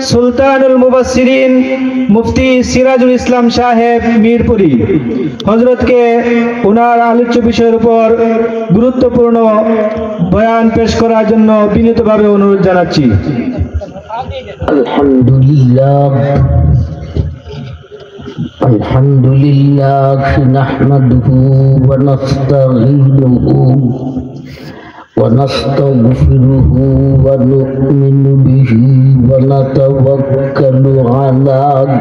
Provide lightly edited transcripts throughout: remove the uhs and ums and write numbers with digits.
সুলতানুল মুবাসসিরিন মুফতি সিরাজুল ইসলাম সাহেব মিরপুরি হযরতকে ওনার আলোচ্য বিষয়ের উপর গুরুত্বপূর্ণ বয়ান পেশ করার জন্য বিনীতভাবে অনুরোধ জানাচ্ছি। আলহামদুলিল্লাহ নাহমাদুহু ওয়া নাস্তাঈনুহু ওয়া নাস্তাগফিরুহু ওয়া নু'মিনু বিহি ওয়া নাতাওয়াক্কালু আলাইহি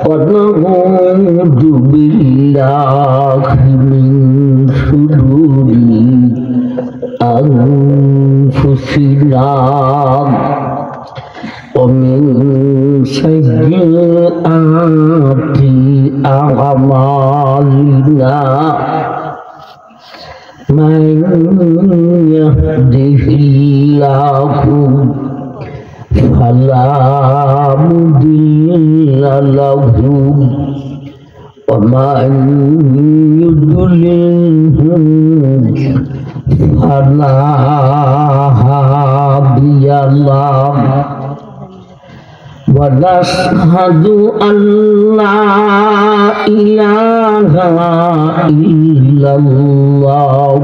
ওয়া নাউযু বিল্লাহি মিন শুরুরি আনফুসিনা ومن سيئات أعمالنا من يهده الله فلا مضل له ومن يضلله فلا هادي له ونشهد أن لا إله إلا الله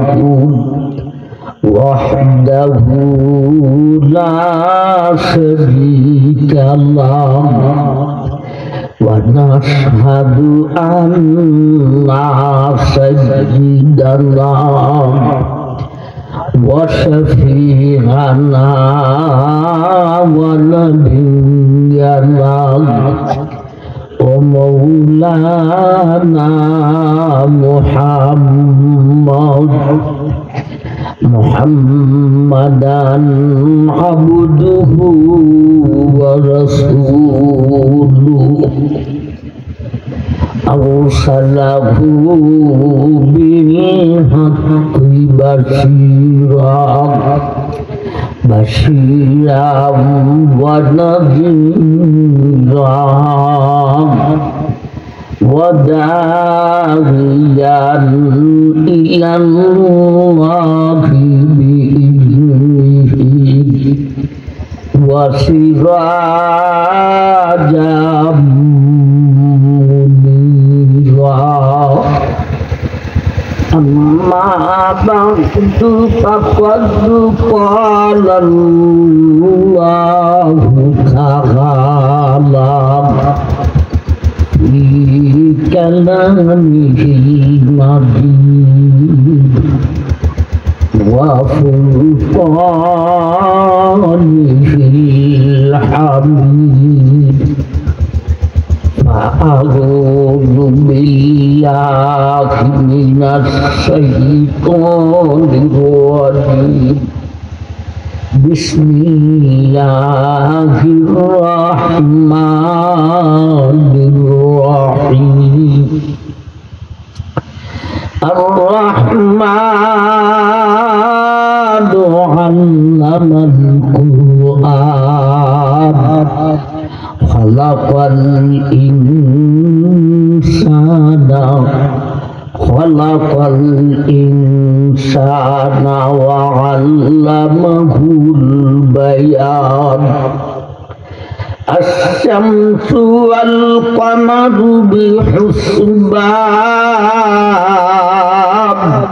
وحده لا شريك له ونشهد أن سيدنا وشفيعنا ونبينا ومولانا محمدا عبده ورسوله أرسله بالحق بشيرا ونذيرا وداعيا إلى الله بإذنه وسراجا أما بعد فقد قال الله تعالى في كلامه المجيد وفرقانه الحميد أعوذ بالله من الشيطان الرجيم بسم الله الرحمن الرحيم الرحمن علم القرآن خلق الإنسان وعلمه البيان الشمس والقمر بحسبان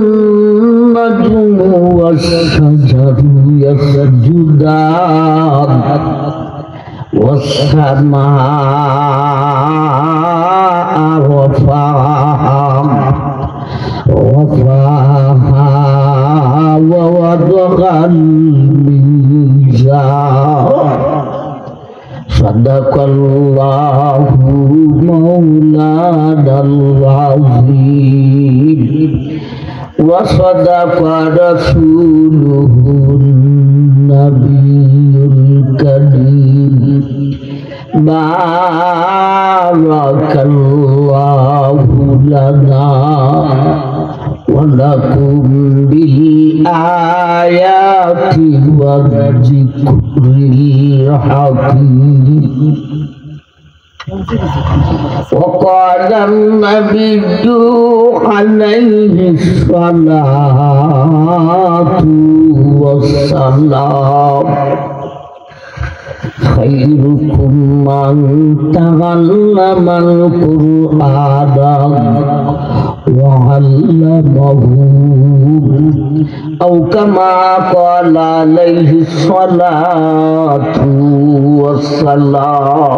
والنجم والشجر يسجدان والسماء رفعها ووضع الميزان صدق الله مولانا العظيم وصدق رسوله النبي الكريم بارك الله لنا ولكم بالآيات والذكر الحكيم وقال النبي عليه الصلاة والسلام خيركم من تعلم القرآن وعلمه أو كما قال عليه الصلاة والسلام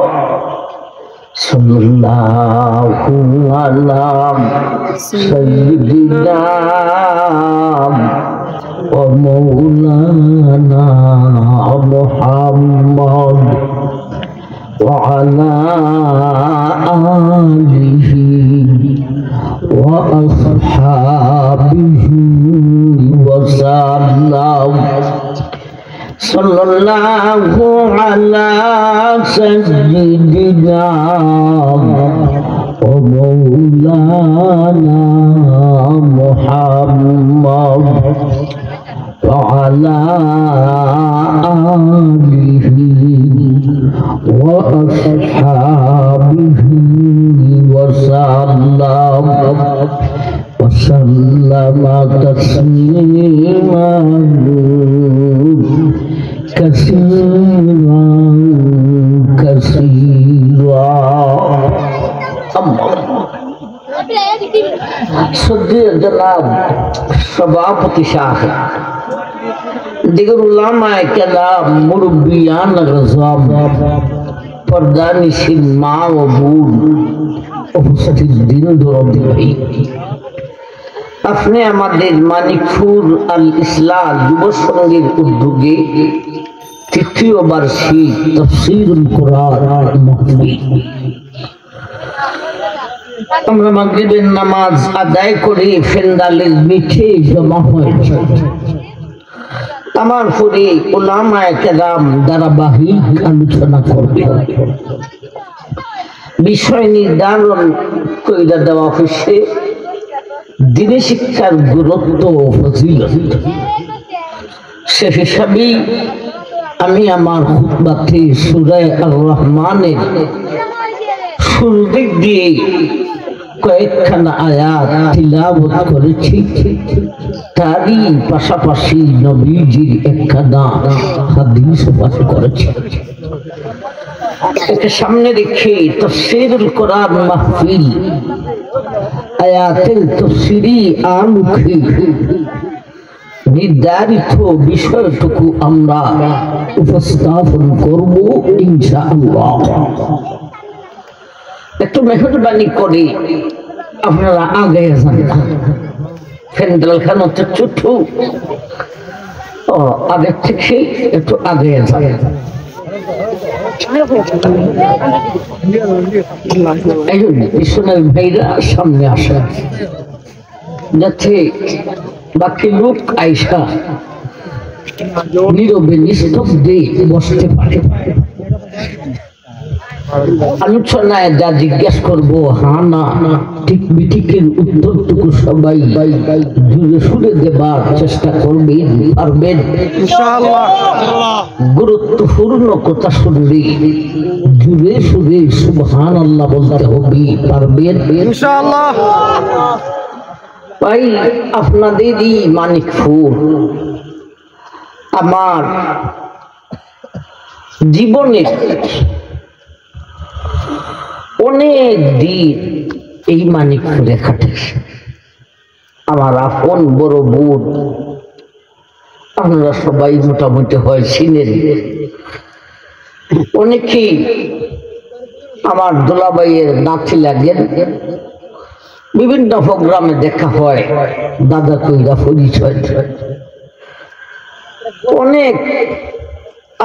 صلى الله على سيدنا ومولانا محمد وعلى آله وأصحابه وسلم صلى الله على سيدنا ومولانا محمد وعلى آله وأصحابه وسلم وسلم تسليما كثيرا كثيرا सदर जनाब सभापति साहब दिगर उलमाए केराम मुरब्बियान रज़ाम पर्दानी सिन माँ व बूढ़ उपस्थित दिन दौरान भाई अपने আমাদের মানিকপুর আল ইসলাম যুব সংঘের উদ্যোগে তৃতীয় বার্ষিক তাফসীরুল কুরআন মাহফিল আমরা মাগরিবের নামাজ আদায় করে ফেন্দালের নিচে জমা হয়েছে। আমার পরে উলামায়ে কেরাম ধারাবাহিক আলোচনা করবে। বিষয় নির্ধারণ করে দেওয়া হয়েছে দ্বীনি শিক্ষার গুরুত্ব ও ফজিলত। সে হিসাবে আমি আমার খুতবাতে সূরা আর রহমানের শুরু দিক দিয়ে কয়েকখানা আয়াত তিলাওয়াত করেছি, তারই পাশাপাশি নবীজির একখানা হাদিস পাঠ করেছি। একে সামনে রেখে তাফসীরুল কোরআন মাহফিল আয়াতের তাফসীরি আলোকে নির্ধারিত বিষয়টুকু আমরা উপস্থাপন করব ইনশাআল্লাহ। একটু মেহরবানি করে আপনারা আগে যান না, ফেন্ডাল খান হচ্ছে ছোট, আগের থেকে একটু আগে যান। পিছনের ভাইরা সামনে আসে যাতে বাকি লোক আইসা নীরবে নিস্তব্ধে বসতে পারে। আলোচনায় যা জিজ্ঞেস করবো হ্যাঁ না ঠিক বিঠিকের উত্তরটুকু সবাই জুড়ে সুরে দেবার চেষ্টা করবেন, পারবেন ইনশাআল্লাহ। গুরুত্বপূর্ণ কথা শুনলে জুড়ে সুরে সুবহানাল্লাহ বলতে হবে, পারবেন ইনশাআল্লাহ। ভাই আপনাদেরই মানিকপুর আমার জীবনের অনেক দিন এই মানিকপুরে কাটেছে। আমার আপন বড় বোন আপনারা সবাই মোটামুটি হয় চিনেন, অনেকেই আমার দুলাভাইয়ের নাতি লাগেন, বিভিন্ন প্রোগ্রামে দেখা হয়, দাদা কইরা পরিচয় অনেক।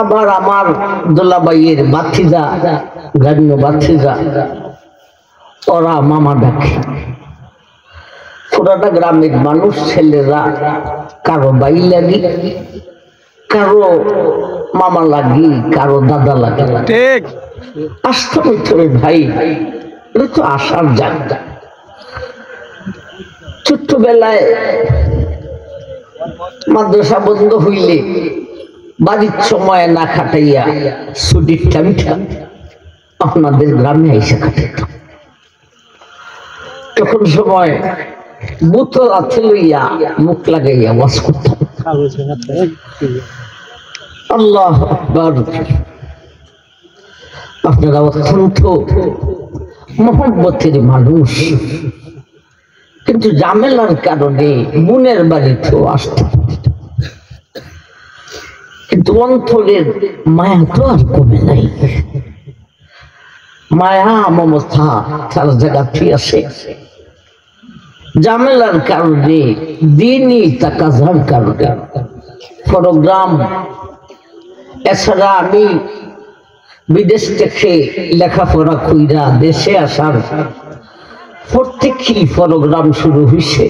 আবার আমার দুলাভাইয়ের বাতিজা, গ্রাম্য বাতিজা, ওরা মামা ডাকে। পুরাটা গ্রামের মানুষ ছেলেরা কারো বাই লাগি, কারো মামা লাগি, কারো দাদা লাগে। ঠিক আসতে হইতে ভাই, এটা তো আসার জায়গা। ছোট্টবেলায় মাদ্রাসা বন্ধ হইলে বাড়ির সময় না খাটাইয়া ছুটির টাইমটা আপনাদের গ্রামে এসে কাটাইতাম। তখন সময় বোতল হাতে লইয়া মুখ লাগাইয়া ওয়াজ করতাম। আল্লাহ আকবার। আপনারা অত্যন্ত মহব্বতের মানুষ, কিন্তু ঝামেলার কারণে বোনের বাড়িতেও আসতাম, কিন্তু অন্তরের মায়া তো আর কমে নাই। মায়া মমতা তার জায়গাতেই আছে। ঝামেলার কারণে, দিনই তাকাজার কারণে প্রোগ্রাম। এছাড়া আমি বিদেশ থেকে লেখাপড়া কইরা দেশে আসার প্রত্যেকই প্রোগ্রাম শুরু হয়েছে।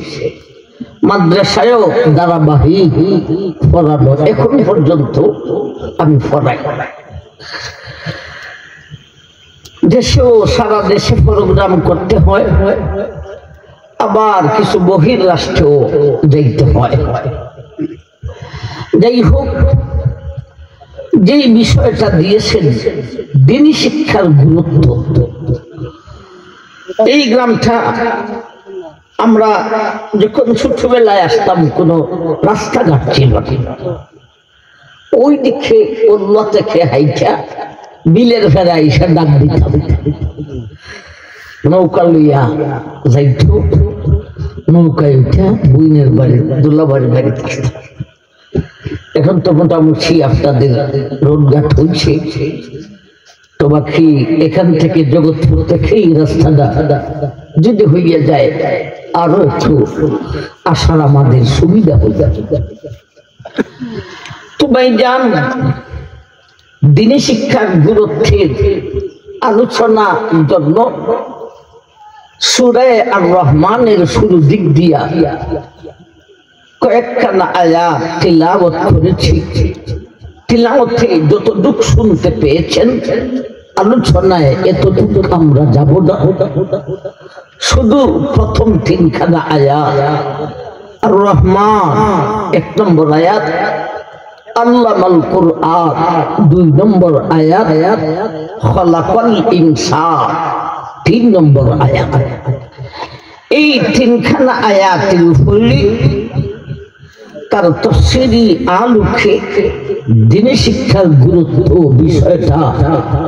মাদ্রাসায়ও ধারাবাহিক পড়ানো, এখন পর্যন্ত আমি পড়াই। দেশেও সারা দেশে প্রোগ্রাম করতে হয়, আবার কিছু বহির রাষ্ট্রেও যাইতে হয়। যাই হোক, যেই বিষয়টা দিয়েছেন দিনী শিক্ষার গুরুত্ব, এই গ্রামটা আমরা যখন ছোটবেলায় আসতাম কোনো রাস্তাঘাট ছিল না, ওই দিকে অন্য থেকে হাইটা বিলের ফেরা এসে ডাক দিতাম, নৌকা লইয়া যাইত, নৌকায় উঠা বুইনের বাড়ি দুলাবাড়ির বাড়িতে আসতাম। এখন তো মোটামুটি আপনাদের রোডঘাট হয়েছে, তো বাকি এখান থেকে জগৎপুর থেকে এই রাস্তাটা যদি হইয়া যায় আরো একটু আসার আমাদের সুবিধা হয়ে যাবে। তো ভাইজান, দিনী শিক্ষার গুরুত্বের আলোচনার জন্য সূরা আর রহমানের শুরু দিক দিয়া কয়েকখানা আয়াত তিলাওয়াত করেছি। তিলাওয়াতে যতটুকু শুনতে পেয়েছেন, আলোচনায় এতটুকু আমরা যাব না। শুধু প্রথম তিনখানা আয়াত, আর রহমান 1 নম্বর আয়াত, আল্লামাল কুরআন 2 নম্বর আয়াত, খালাকাল ইনসান 3 নম্বর আয়াত। এই তিনখানা আয়াতের উপরে তার তাফসীরি আলোকে দিনী শিক্ষার গুরুত্ব বিষয়টা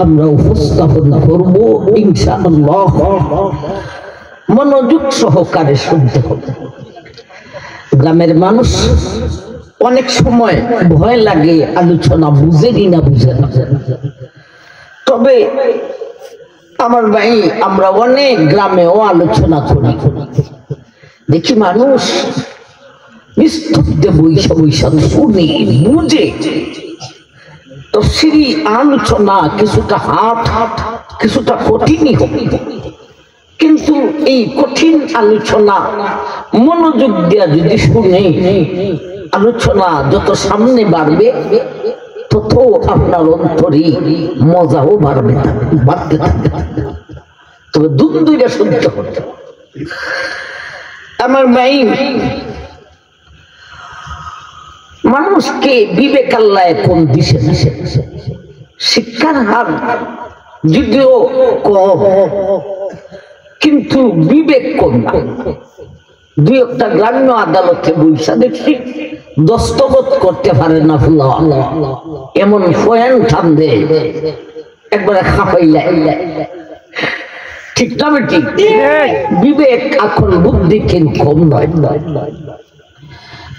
আমরা উপস্থাপন করব ইনশাআল্লাহ। মনোযোগ সহকারে শুনতে হবে। গ্রামের মানুষ অনেক সময় ভয় লাগে, আলোচনা বুঝেনি না বুঝে না। তবে আমার ভাই, আমরা অনেক গ্রামেও আলোচনা করি, দেখি মানুষ নিস্তব্ধে বৈশা বৈশা শুনে বুঝে। তো সেই আলোচনা কিছুটা কিছুটা কঠিনই হবে, কিন্তু এই কঠিন আলোচনা মনোযোগ দেওয়া যদি শুনে, আলোচনা যত সামনে বাড়বে তত আপনার অন্তরে মজাও বাড়তে থাকবে। তবে দুইটা শুনতে হবে। আমার ভাই, মানুষকে বিবেক আল্লাহ কোন দিছে, শিক্ষার হার যদিও কম, কিন্তু বিবেক কম না। 2-1টা গ্রাম্য আদালতে বৈশা দেখি দস্তখত করতে পারে না ফুলা, এমন ফয়েন ঠান্ডে একবারে খাপাইলা। ঠিক না বেটি? বিবেক এখন বুদ্ধি কিন্তু কম নয়।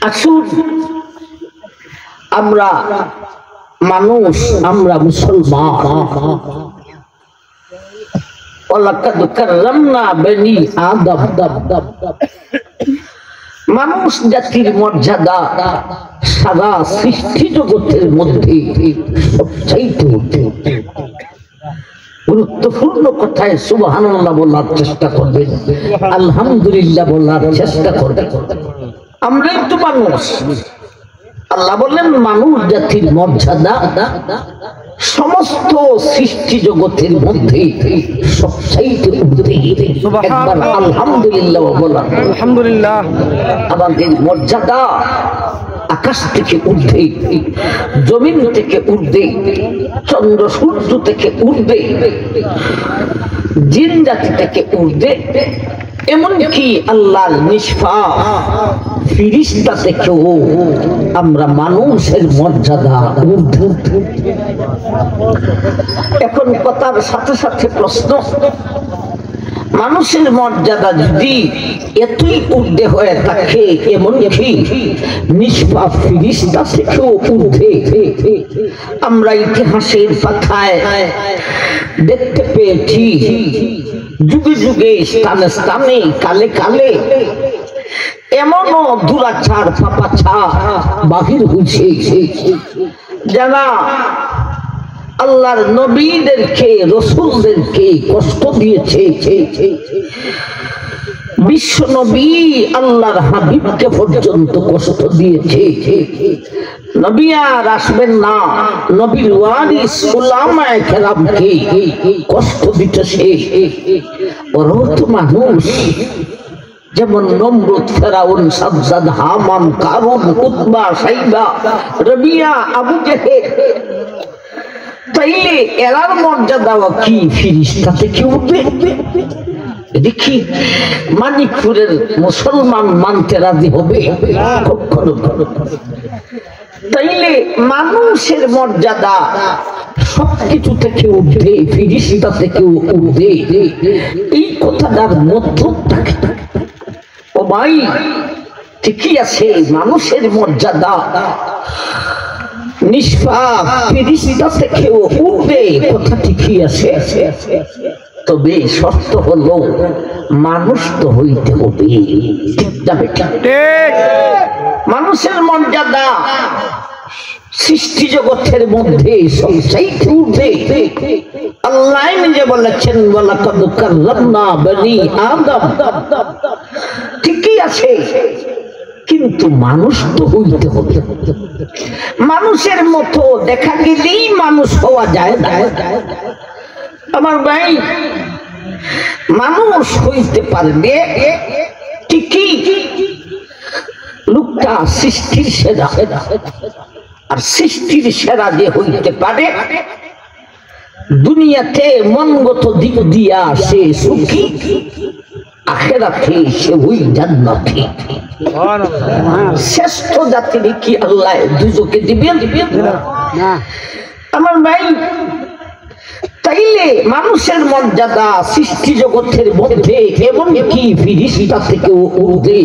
আসুন, আমরা মানুষ, আমরা মুসলমান, ওয়ালাকাদ কাররামনা বনি আদম। মানুষ জাতির মর্যাদা সারা সৃষ্টি জগতের মধ্যে সবচাইতে গুরুত্বপূর্ণ কথায় সুবহানাল্লাহ বলার চেষ্টা করবেন, আলহামদুলিল্লাহ বলার চেষ্টা করবেন। আমরা তো মানুষ। আল্লাহ বললেন মানুষ জাতির মর্যাদা সমস্ত সৃষ্টি জগতের মধ্যে সবচাইতে একবার আলহামদুলিল্লাহ বলা। আলহামদুলিল্লাহ। আমাদের মর্যাদা আকাশ থেকে ঊর্ধ্বে, জমিন থেকে ঊর্ধ্বে, চন্দ্র সূর্য থেকে ঊর্ধ্বে, জিন জাতি থেকে ঊর্ধ্বে, এমনকি আল্লাহর নিষ্পাপ ফিরিস্তা থেকেও আমরা মানুষের মর্যাদা ঊর্ধ্বে। এখন কথার সাথে সাথে প্রশ্ন, মানুষের মর্যাদা যদি এতই ঊর্ধ্বে হয়ে থাকে, এমনকি নিষ্পাপ ফিরিস্তা থেকেও ঊর্ধ্বে, আমরা ইতিহাসের পাতায় দেখতে পেয়েছি যুগে যুগে, স্থানে স্থানে, কালে কালে এমনও দুরাচার পাপাচার বাহির হয়েছে যারা আল্লাহর নবীদেরকে, রসুলদেরকে কষ্ট দিয়েছে। বিশ্ব নবী আল্লাহর হাবিবকে পর্যন্ত কষ্ট দিয়েছে। নবী আর আসবেন না, নবীর ওয়ারিস উলামায়ে কেরামকে কষ্ট দিতেছে। ওরাও তো মানুষ, যেমন নমরুদ, ফেরাউন, সাজ্জাদ, হামান, কারুন, উতবা, সাইবা, রবিয়া, আবু জেহেল। তাইলে এরার মর্যাদাও কি ফিরিস্তা থেকে উঠবে? দেখি মানিকপুরের মুসলমান মানতে রাজি হবে? তাইলে মানুষের মর্যাদা সবকিছু থেকে ঊর্ধ্বে, ফিরিস্তা থেকে ঊর্ধ্বে, এই কথাটার মধ্যটাকে ও ভাই ঠিকই আছে, মানুষের মর্যাদা নিষ্পাপ ফিরিস্তা থেকেও ঊর্ধ্বে, কথা ঠিকই আছে। তবে শর্ত হলো মানুষ তো হইতে হবে। মানুষের মর্যাদা সৃষ্টি জগতের মধ্যে সবচাইতে ঊর্ধ্বে। আল্লাহ নিজে বলেছেন, ওয়ালাকাদ কাররামনা বনি আদম। ঠিকই আছে, কিন্তু মানুষ তো হইতে হবে। মানুষের মতো দেখা গেলেই মানুষ হওয়া যায় না আমার ভাই। মানুষ হইতে পারবে ঠিকই, লোকটা সৃষ্টির সেরা, আর সৃষ্টির সেরা যে হইতে পারে দুনিয়াতে মনগত দিক দিয়া সে সুখী, আখিরাতে সে ওই জান্নাতি। শ্রেষ্ঠ জাতির কি আল্লাহ দুজকে দিবেন না আমার ভাই? তাইলে মানুষের মর্যাদা সৃষ্টি জগতের মধ্যে, এমনকি ফিরিস্তা থেকেও ঊর্ধ্বে,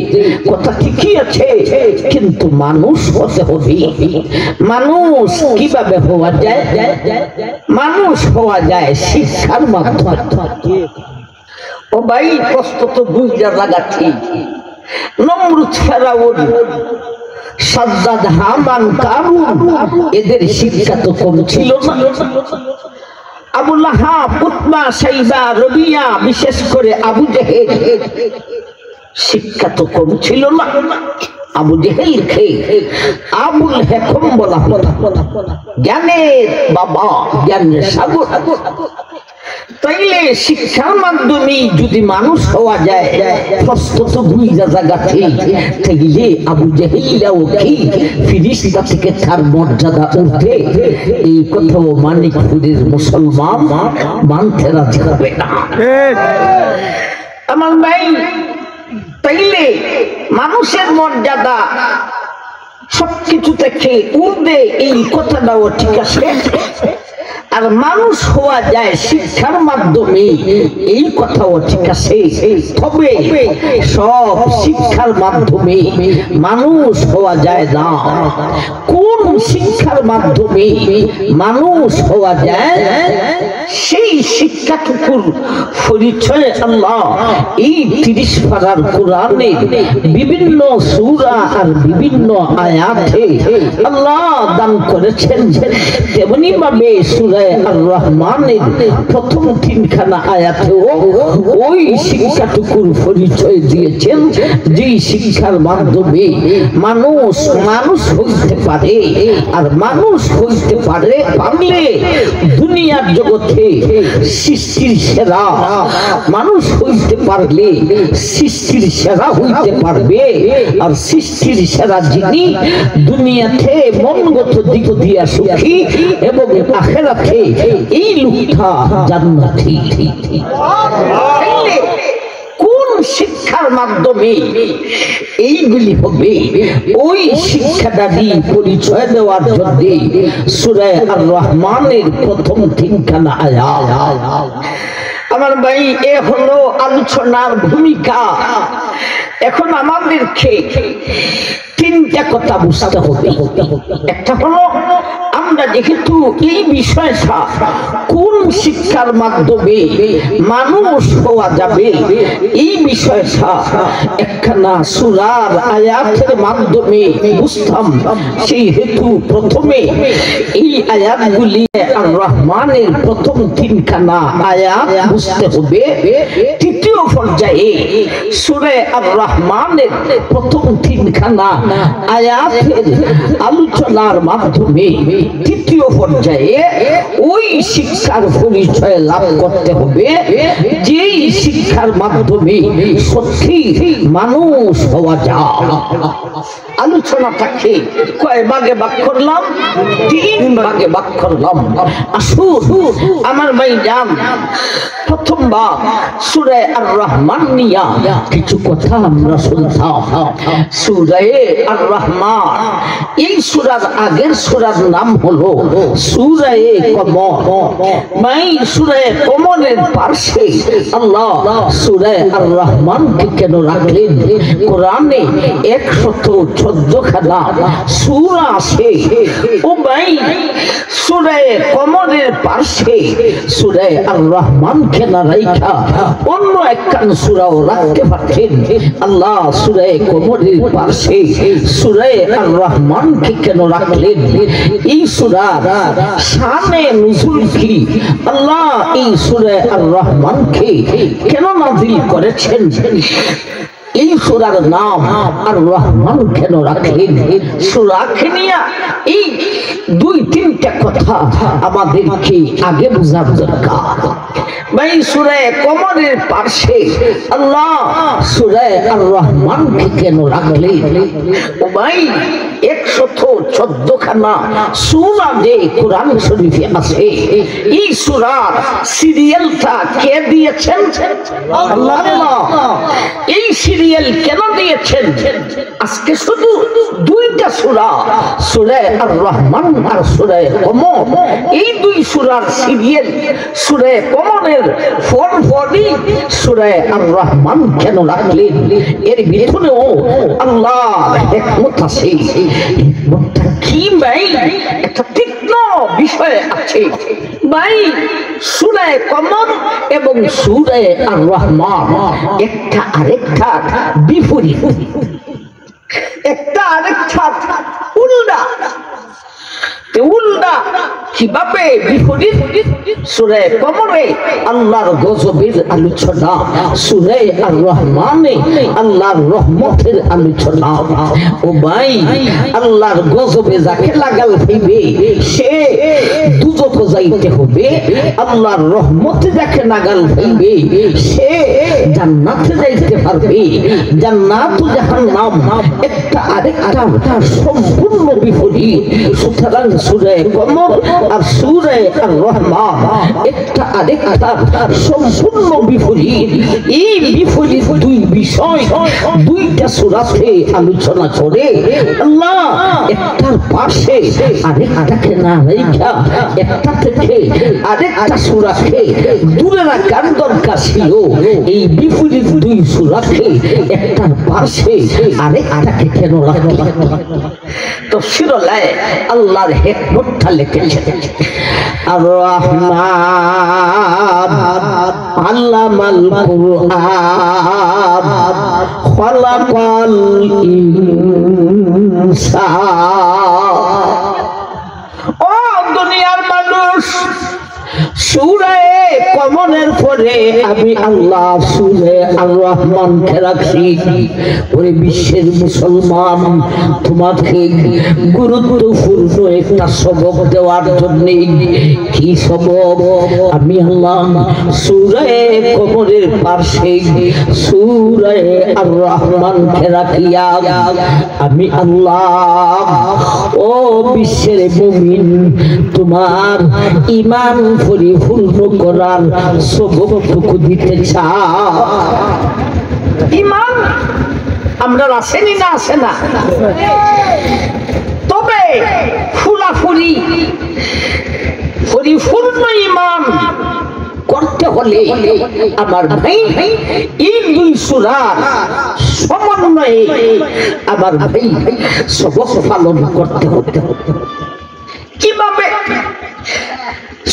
কথা ঠিকই আছে, কিন্তু মানুষ হতে হবে। মানুষ কিভাবে হওয়া যায়? মানুষ হওয়া যায় শিক্ষার মাধ্যমে। ও ভাই প্রশ্ন তো বুঝা লাগাচ্ছি, নমরুদ, ফেরাউন, সাজ্জাদ, হামান, কারুন, এদের শিক্ষা তো কম ছিল না। আবু লাহাব, উতবা, সাইবা, রবিয়া, বিশেষ করে আবু জেহেল, শিক্ষা তো কম ছিল না। আবু জেহেলকে আবুল হেকম বলা হতো, জ্ঞানের বাবা, জ্ঞানের সাগর। তাইলে শিক্ষার মাধ্যমে যদি মানুষ হওয়া যায়, প্রশ্ন তো বুঝা জায়গাতে, তাইলে আবু জেহেলও কি ফিরিস্তা থেকে তার মর্যাদা ঊর্ধ্বে? এই কথাও মানিকপুরের মুসলমান মানতে রাজি হবে না আমার ভাই। তাইলে মানুষের মর্যাদা সবকিছু থেকে ঊর্ধ্বে, এই কথাটাও ঠিক আছে। আর মানুষ হওয়া যায় শিক্ষার মাধ্যমে, এই কথাও ঠিক আছে। তবে সব শিক্ষার মাধ্যমে মানুষ হওয়া যায় না। কোন শিক্ষার মাধ্যমে মানুষ হওয়া যায়, সেই শিক্ষাটুকুর পরিচয় আল্লাহ এই 30 পারার কোরআনে বিভিন্ন সূরা আর বিভিন্ন আয়াতে আল্লাহ দান করেছেন। তেমনি ভাবে সূরা আর রহমানের প্রথম 3খানা আয়াতেও ওই শিক্ষাটুকুর পরিচয় দিয়েছেন, যে শিক্ষার মাধ্যমে মানুষ হইতে পারে। আর মানুষ হইতে পারলে দুনিয়ার জগতে মধ্যে সৃষ্টির সেরা মানুষ হইতে পারলে সৃষ্টির সেরা হইতে পারবে। আর সৃষ্টির সেরা যিনি দুনিয়াতে মনগত দিক দিয়া সুখী এবং আখিরাতে এই লোকটা জান্নাতি। কোন শিক্ষার মাধ্যমে এইগুলি হবে ওই শিক্ষাদারি পরিচয় দেওয়ার জন্য সূরা আর রহমানের প্রথম তিনখানা আয়াত। আমার ভাই, এ হলো আলোচনার ভূমিকা। এখন আমাদেরকে তিনটা কথা বুঝতে হবে। একটা হলো আমরা যেহেতু এই বিষয়টা কোন শিক্ষার মাধ্যমে মানুষ হওয়া যাবে এই বিষয়টা একখানা সূরার আয়াতের মাধ্যমে বুঝতাম, সেই হেতু প্রথমে এই আয়াতগুলি আর রহমানের প্রথম তিনখানা আয়াত বুঝতে হবে। তৃতীয় পর্যায়ে সূরা আর রহমানের প্রথম তিনখানা আয়াতের আলোচনার মাধ্যমে তৃতীয় পর্যায়ে ওই শিক্ষার পরিচয় লাভ করতে হবে যেই শিক্ষার মাধ্যমে সত্যি মানুষ হওয়া যায়। আলোচনাটাকে কয় ভাগে ভাগ করলাম? তিন ভাগে ভাগ করলাম। আসুন আমার ভাই যান, প্রথম ভাগ সূরা আর রহমান নিয়া কিছু কথা আমরা শুনতাম। সূরা আর রহমান, এই সূরার আগের সূরার নাম হলো সূরা কমর। মাই সূরা কমরের পাশে আল্লাহ সূরা আর রহমানকে কেন রাখলেন? কোরআনে 114 খানা সূরা আছে। ও ভাই, সূরা কমরের পাশে সূরা আর রহমানকে না রাখা অন্য একখান সূরাও রাখতে পারতেন। আল্লাহ সূরা কমরের পাশে সূরা আর রহমানকে কেন রাখলেন? এই সূরার শানে নুজুল কি? আল্লাহ এই সূরা আর রহমানকে কেন নাযিল করেছেন? এই সূরার নাম আর রহমান কেন রাখলেন? সূরাকে নিয়ে এই দুই তিনটা কথা আমাদেরকে আগে বোঝার দরকার। ভাই, সূরা কমরের পাশে আল্লাহ সূরা আর রহমানকে কেন রাখলেন? ও ভাই, 114 খানা সূরা যে কোরআন শরীফে আছে, এই সূরার সিরিয়ালটা কে দিয়েছেন? আল্লাহ। এই সিরিয়াল কেন দিয়েছেন? আজকে শুধু দুইটা সূরা, সূরা আর রহমান আর সূরা কমর, এই দুই সূরার সিরিয়াল। সূরা কমরের ফরফরি সূরা আর রহমান কেন রাখলেন? এর ভিতরেও আল্লাহর হিকমত আছে। হিকমতটা কি ভাই? একটা তীক্ষ্ণ বিষয় আছে ভাই। সূরা কমর এবং সূরা আর রহমান একটা আরেকটা বিপরীত, একটা আরেকটা উল্টা। উল্টা কিভাবে বিপরীত? সূরা কমরে আল্লাহর গজবের আলোচনা, সূরা আর রহমানে আল্লাহর রহমতের আলোচনা। ও ভাই, আল্লাহর গজবে যাকে লাগাল হইবে সে দুজক যাইতে হবে। আল্লাহর রহমতে যাকে নাগাল হইবে সে জান্নাতে যাইতে পারবে। জান্নাত ও জাহান্নাম একটা আরেকটা সম্পূর্ণ বিপরীত। সুতরাং সূরা কমর আর সূরা আর রহমান একটা আরেকটা সম্পূর্ণ বিপরীত। এই বিপরীত দুই বিষয় দুইটা সূরাতে আলোচনা করে আল্লাহ একটার পাশে আরেকটাকে না রাখা একটা থেকে আরেকটা সূরাকে দূরে রাখার দরকার ছিল। এই বিপরীত দুই সূরাকে একটার পাশে আরেকটাকে কেন রাখলেন? তো শিরোলায় আল্লাহর হিকমতটা লিখেছেন। আর রহমান আল্লামাল কুরআন খালাকাল ইনসান। ও দুনিয়ার মানুষ, সূরা কমনের পরে আমি আল্লাহ সূরা আর রহমান কে রাখছি। ওরে বিশ্বের মুসলমান, তোমাকে গুরুত্বপূর্ণ একটা সবক দেওয়ার জন্য। কি সবক? আমি আল্লাহ সূরা কমরের পাশে সূরা আর রহমান কে রাখিয়া আমি আল্লাহ ও বিশ্বের মুমিন তোমার ঈমান পরিপূর্ণ করার সবকটুকু দিতে চাও। ঈমান আমরা আসেনি না, আসে না? তবে ফুলাফুলি পরিপূর্ণ ঈমান করতে হলে আমার ভাই এই দুই সূরার সমন্বয়ে আমার ভাই সবক পালন করতে হতে। কিভাবে?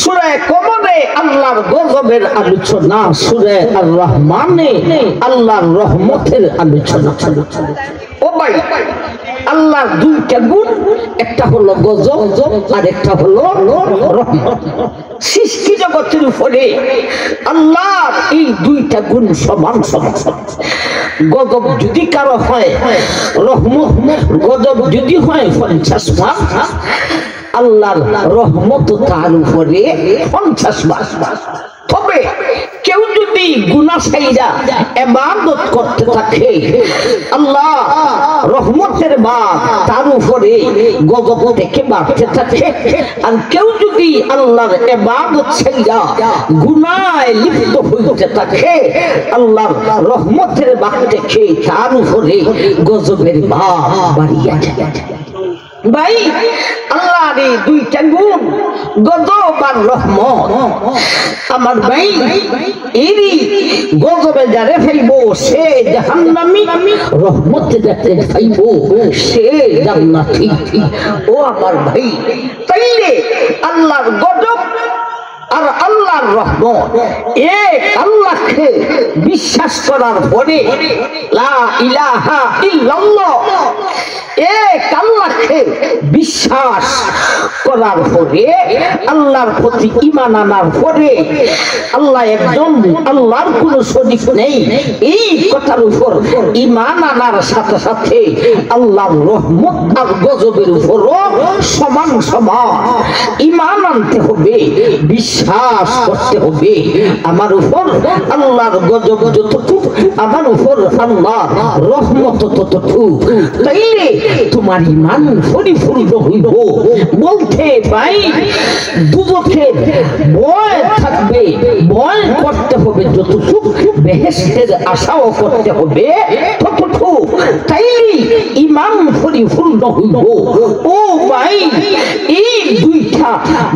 সূরা কমরে আল্লাহর গজবের আলোচনা, সূরা আর রহমানে আল্লাহর রহমতের আলোচনা। ও ভাই, আল্লাহর দুইটা গুণ, একটা হলো গজব আর একটা হলো রহমত। সৃষ্টি জগতের উপরে আল্লাহর এই দুইটা গুণ সমান সমান। গজব যদি কারো হয়, রহমত গজব যদি হয় 50 বার, আল্লাহর রহমত তার উপরে 50 বার। তবে কেউ যদি গুনাহ ছাইরা ইবাদত করতে থাকে, আল্লাহ রহমতের বাঁধ তার উপরে গজব থেকে বাড়তে থাকে। আর কেউ যদি আল্লাহর ইবাদত ছাইরা গুনাহে লিপ্ত হইতে থাকে, আল্লাহর রহমতের বাঁধ থেকে তার উপরে গজবের বাঁধ বাড়িয়া যায়। ভাই, আল্লাহর এই দুইটা গুণ, গজব আর রহমত, আমার ভাই এরই গজবে যারে ফেলবো সে জাহান্নামী, রহমতে যাতে ফেলবো সে জান্নাতি। ও আমার ভাই, তাইলে আল্লাহর গজব আর আল্লাহর রহমত এক আল্লাহকে বিশ্বাস করার পরে, লা ইলাহা ইল্লাল্লাহ এক আল্লাহকে বিশ্বাস করার পরে, আল্লাহর প্রতি ঈমান আনার পরে, আল্লাহ একজন, আল্লাহর কোনো শরীক নেই, এই কথার উপর ঈমান আনার সাথে সাথে আল্লাহর রহমত আর গজবের উপরও সমান সমান ঈমান আনতে হবে, বিশ্বাস করতে হবে। আমার উপর আল্লাহর গজব যতটুকু, আমার উপর আল্লাহর রহমত ততটুকু। তাইলে তোমার ঈমান পরিপূর্ণ হইব। বলতে ভাই, দুজকের ভয় থাকবে, ভয় করতে হবে যতটুকু, বেহেশতের আশাও করতে হবে ততটুকু। তাইলে ঈমান পরিপূর্ণ হইব। ও ভাই, এই দুইটা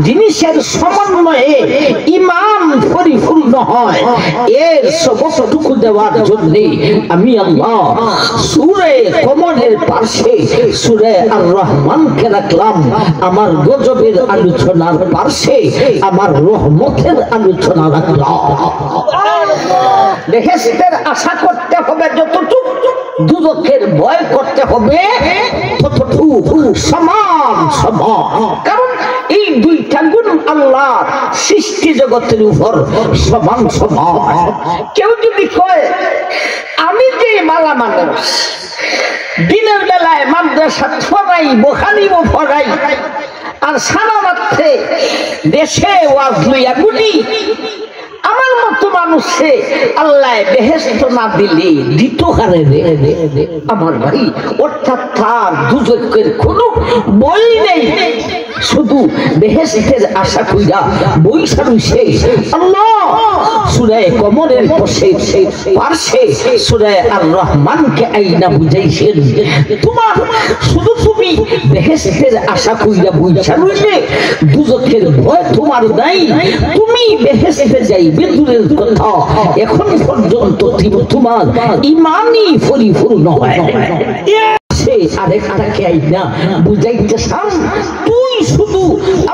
জিনিসের সমন্বয়ে ঈমান পরিপূর্ণ হয়। এর সবকটুকু দেওয়ার জন্য আমি আল্লাহ সূরা কমরের পাশে সূরা আর রহমানকে রাখলাম, আমার গজবের আলোচনার পাশে আমার রহমতের আলোচনা রাখলাম। বেহেশতের আশা করতে হবে যতটুকু, দুজকের ভয় করতে হবে ততটুকু, সমান সমান। কারণ এই দুইটা গুণ আল্লাহর সৃষ্টি জগতের উপর সমান সমান। কেউ যদি কয় আমি যে মালা মানুষ, দিনের বেলায় মাদ্রাসা পড়াই, বোখারিও পড়াই, আর সারা রাত্রে দেশে ওয়াজ লইয়া গুনি, আমার মতো মানুষে আল্লাহ বেহেশত না দিলে দিত হারে রে। আমার ভাই, অর্থাৎ তার দুজকের কোনো বই নেই, শুধু বেহেশতের আশা কইরা বইসা রইছে। আল্লাহ সূরা কমরের পাশে সূরা আর রহমানকে আইনা বুঝাইছেন, তোমার শুধু তুমি বেহেশতের আশা কইরা বইসা রইলে, দুজকের ভয় তোমার নাই, তুমি বেহেশতে যাইবে দূরের কথা, এখন পর্যন্ত তোমার ঈমানই পরিপূর্ণ হয়। আরেকটাকে আইনা বুঝাইতে চান, তুই শুধু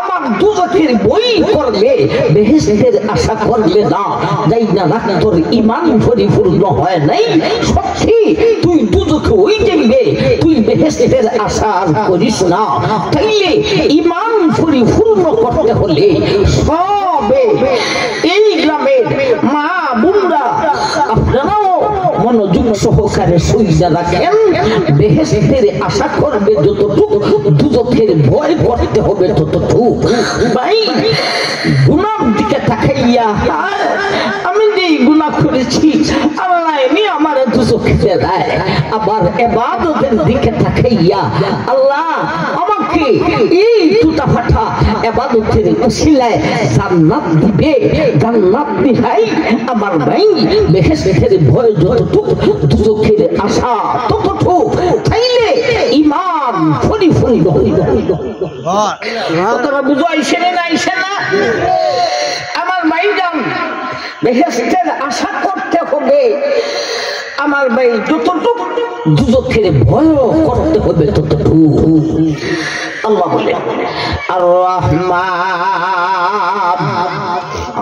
আমার দুজকের বই করলে, বেহেশতের আশা করলে না, যাই না না, তোর ঈমান পরিপূর্ণ হয় নাই। সত্যি তুই দুজকে ওই যাইবে, তুই বেহেশতের আশা আর করিস না। তাইলে ঈমান পরিপূর্ণ করতে হলে সবে এই সহকারে সইজা রাখেন বেহেশতের আশা করবে যতটুকু দুজকের ভয় করতে হবে ততটুকু ভাই গুনার দিকে তাকাইয়া আমি যে গুনাহ করেছি আল্লাহ এমনি আমার দুজকে দেয় আবার ইবাদতের দিকে তাকাইয়া আল্লাহ আমাকে এই টুটা ফাটা ইবাদতের উসিলায় জান্নাত দিবে জান্নাত দিহাই আমার ভাই বেহেশতের ভয় যতটুকু দুজকের আশা ততটুকু তাইলে ঈমান ফরি ফরি কথাটা বুঝো আইছে না আইছে না আমার ভাইজান বেহেশতের আশা করতে হবে আমার ভাই যতটুকু দুজকের ভয় করতে হবে ততটুকু আল্লাহ বলে আর রহমান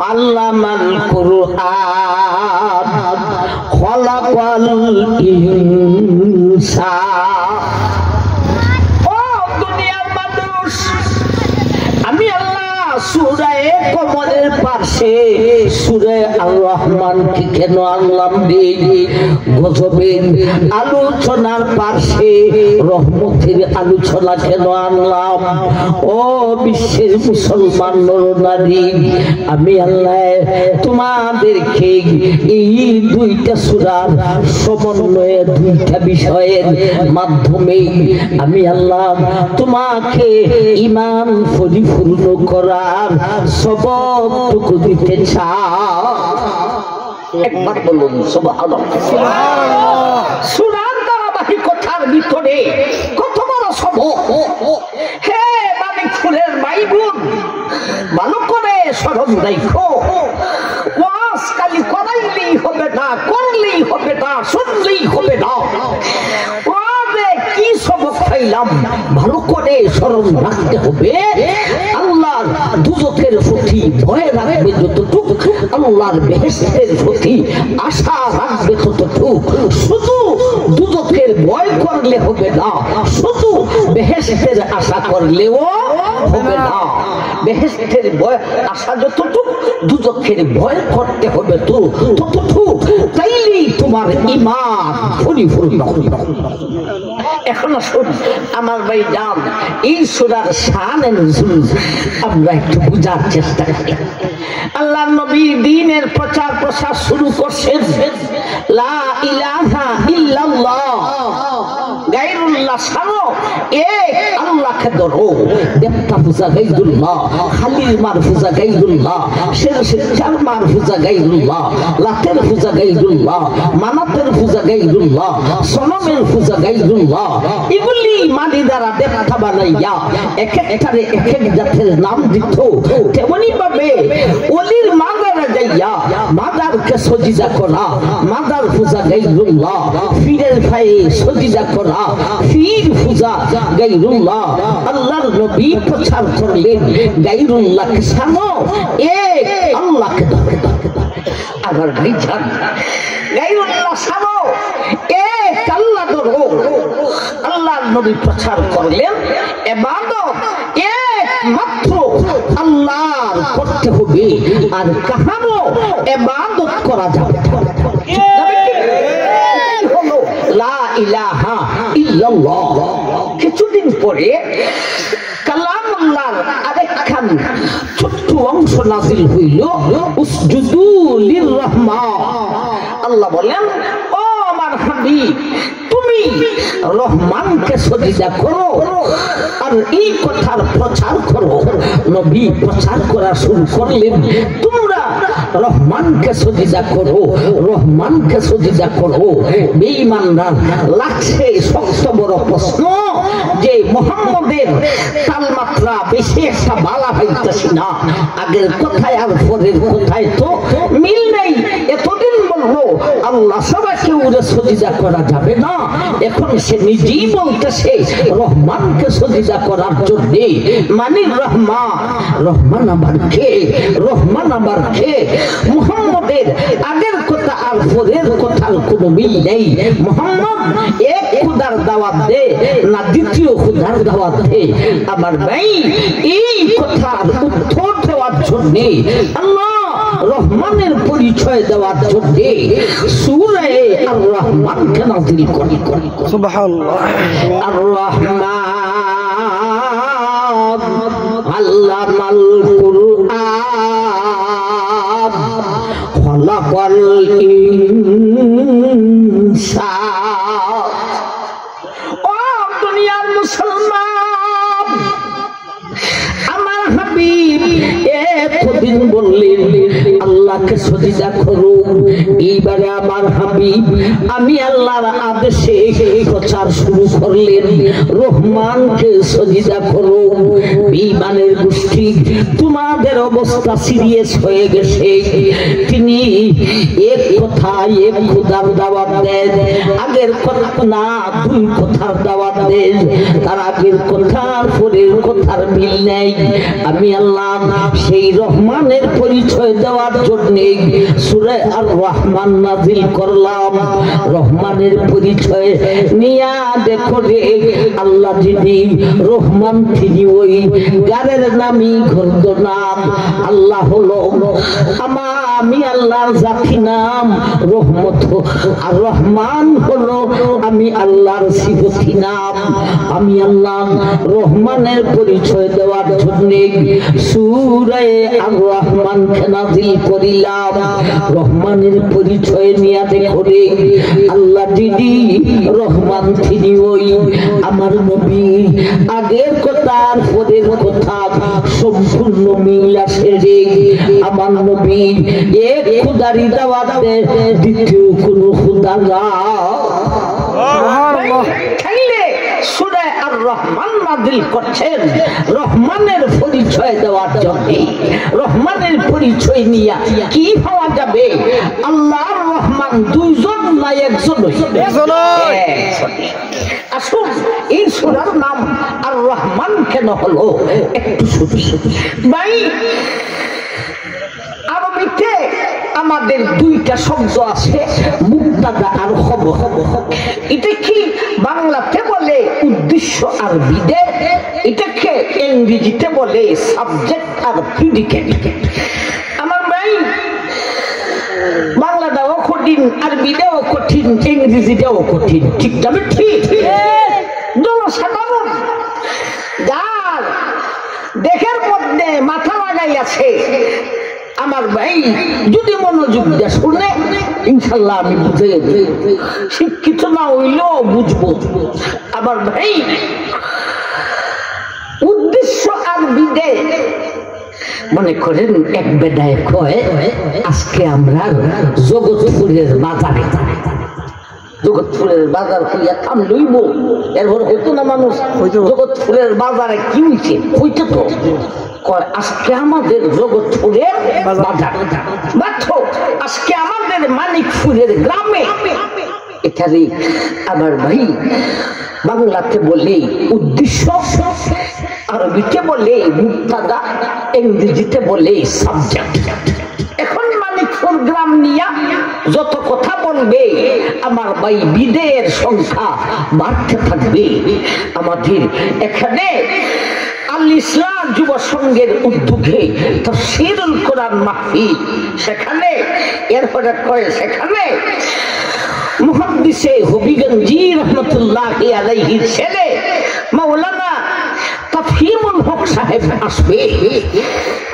আল্লামাল কুরআন খলাকাল ইনসান ও দুনিয়ার মানুষ আমি আল্লাহ সূরা কমরের পাশে সূরা আর রহমান কি কেন আনলাম রে গজবের আলোচনার পাশে রহমতের আলোচনা কেন আনলাম ও বিশ্বের মুসলমান নরনারী আমি আল্লাহ তোমাদেরকে এই দুইটা সূরার সমন্বয়ে দুইটা বিষয়ের মাধ্যমে আমি আল্লাহ তোমাকে ঈমান পরিপূর্ণ করার সবটুকু দিতে চাই একবার বলুন সুবহানাল্লাহ সূরার ধারাবাহিকতার ভিতরে কত বড় সবক হে মালিক ফুলের ভাই বোন ভালো করে স্মরণ রাখো ওয়াজ খালি করাইলেই হবে না করলেই হবে না শুনলেই হবে না ওয়াজে কি সবক পাইলাম ভালো করে স্মরণ রাখতে হবে আল্লাহর দুজকের প্রতি ভয় রাখবে যতটুকু আল্লাহর বেহেশতের প্রতি আশা রাখবে ততটুকু শুধু দুজকের ভয় করলে হবে না শুধু বেহেশতের আশা করলেও হবে না বেহেশতের ভয় আশা যতটুকু দুজকের ভয় করতে হবে তো ততটুকু তাইলেই তোমার ঈমান পরিপূর্ণ হবে এখন শুন আমার ভাই জান এই সূরার শানে নুজুল আমরা একটু বুঝার চেষ্টা করি আল্লাহর নবী দ্বীনের প্রচার প্রসার শুরু করছেন লা ইলাহা ইল্লাল্লাহ গায়রুল্লাহ ছাড়ো এক আল্লাহকে ধরো দেবতা পূজা গায়রুল্লাহ খালিল মার পূজা গায়রুল্লাহ শেরশার মার পূজা গায়রুল্লাহ লাতের পূজা গায়রুল্লাহ মানাতের পূজা গায়রুল্লাহ সনমের পূজা গায়রুল্লাহ এগুলি মানি দ্বারা দেবতা বানাইয়া এক একটারে এক এক জাতের নাম দিত তেমনি ভাবে ওলির মাদারে যাইয়া মাদারকে সজিদা করা মাদার পূজা গায়রুল্লাহ পীরের ভাই সজিদা করা পীর পূজা গায়রুল্লাহ আল্লাহর নবী প্রচার করলেন গায়রুল্লাহকে সানো এক আল্লাহকে ধরে আবার ভাই জান গায়রুল্লাহ সানো এক আল্লাহ ধরো আল্লাহর নবী প্রচার করলেন ইবাদত একমাত্র আল্লাহর করতে হবে আর কাহারও ইবাদত করা যাবে না লা ইলাহা ইল্লাল্লাহ কিছুদিন পরে কালামুল্লাহর আরেকখান ছোট্ট অংশ নাযিল হইল উসজুদু লিররহমান আল্লাহ বলেন ও আমার হাবিব তুমি রহমানকে সজিদা করো আর এই কথার প্রচার করো নবী প্রচার করা শুরু করলেন তোমরা রহমানকে সজিদা করো রহমানকে সজিদা করো বেঈমানরা লাগছে শক্ত বড় প্রশ্ন যে মুহাম্মদের তালমাত্রা বেশি একটা বালা হইতেছে না আগের কথায় আর পরের কথায় তো মিল নেই এতদিন বললো আল্লাহ সবাইকে উড়ে সজিদা করা যাবে না এখন সে নিজেই বলতেছে রহমানকে সজিদা করার জন্য মানে রহমান আবার কে রহমান আবার কে মুহাম্মদের আগের কথা আর পরের কথার কোনো মিল নেই মুহাম্মদ এক খুদার দাওয়াত দে না দ্বিতীয় খুদার দাওয়াত দে আমার ভাই এই কথার উত্তর দেওয়ার জন্য আল্লাহ রহমানের পরিচয় দেওয়ার জন্য সূরা আর রহমানকে নাযিল করি। সুবহানাল্লাহ। আর রহমান আল্লামাল কুরআন খলাকাল ইনসান। ও দুনিয়ার মুসলমান, আমার হাবিব একদিন বললেন আল্লাহকে সজিদা করো। এইবারে আমার হাবিব আমি আল্লাহর আদেশে প্রচার শুরু করলেন, রহমানকে সজিদা করো। বিমানের গোষ্ঠী, তোমাদের অবস্থা সিরিয়াস হয়ে গেছে। তিনি এক কথায় এক খোদার দাওয়াত দেন, আগের কথা না দুই কথার দাওয়াত দেন। তার আগের কথার পরের কথার মিল নেই। আমি আল্লাহ সেই রহমানের পরিচয় দেওয়ার জন্য সূরা আর রহমান নাযিল করলাম। রহমানের পরিচয় নিয়া দেখো রে, আল্লাহ যিনি রহমান তিনি ওই গারের নামই ঘন্দ নাম। আল্লাহ হলো আমি আল্লাহর জাতি নাম রহমত, আর রহমান হলো আমি আল্লাহর সিফতি নাম। আমি আল্লাহ রহমানের পরিচয় দেওয়ার জন্য সূরা আর রহমানকে নাযিল করিলাম। রহমানের পরিচয় নিয়ে দেখো রে, আল্লাহ যিনি রহমান তিনি ওই আমার নবী। আগের কথা আর পরের কথা সম্পূর্ণ মিল আছে রে। আমার নবী এক খুদারি দাওয়াত দেয়, দ্বিতীয় কোন খুদা না। সূরা আর রহমান নাযিল করছেন রহমানের পরিচয় দেওয়ার জন্য। রহমানের পরিচয় নিয়ে কি পাওয়া যাবে? আল্লাহর রহমান দুইজন না একজন? আসুন, এই সূরার নাম আর রহমান কেন হলো একটু শুনি ভাই। আরবিতে আমাদের দুইটা শব্দ আছে, মুবতাদা আর খবর। এটা কি বাংলাতে বলে উদ্দেশ্য আর বিধেয়, এটাকে ইংরেজিতে বলে সাবজেক্ট আর প্রিডিকেট। আমার ভাই, বাংলাটাও কঠিন, আরবিটাও কঠিন, ইংরেজিটাও কঠিন। ঠিক যাবে? ঠিক জনসাধারণ যার দেহের মধ্যে মাথা লাগাই আছে, আমার ভাই যদি মনোযোগ দিয়ে শুনে ইনশাল্লাহ আমি বুঝে শিক্ষিত না হইলেও বুঝবো। আমার ভাই, উদ্দেশ্য আর বিধেয়। মনে করেন এক বেদায় কয় আজকে আমরা জগৎপুরের বাজারে, জগৎপুরের বাজার খুলিয়া কাম লইব, এরপর হইতো না মানুষ জগৎপুরের বাজারে কি হইছে হইতো তো কয় আজকে আমাদের জগৎপুরের বাজার, দেখো আজকে আমাদের মানিকপুরের গ্রামে। এখানে আবার ভাই বাংলাতে বলে উদ্দেশ্য, আরবিতে বলে মুবতাদা, ইংরেজিতে বলে সাবজেক্ট। এখন মানিকপুর গ্রাম নিয়া যত কথা বলবে আমার ভাই বিধেয়ের সংখ্যা বাড়তে থাকবে। আমাদের এখানে আল ইসলাম যুব সংঘের উদ্যোগে তাফসীরুল কোরআন মাহফিল, সেখানে এরপরে কয় সেখানে মুহাদ্দিসে হবিগঞ্জি রহমতুল্লাহি আলাইহির ছেলে মাওলানা তাফহিমুল হক সাহেব আসবে।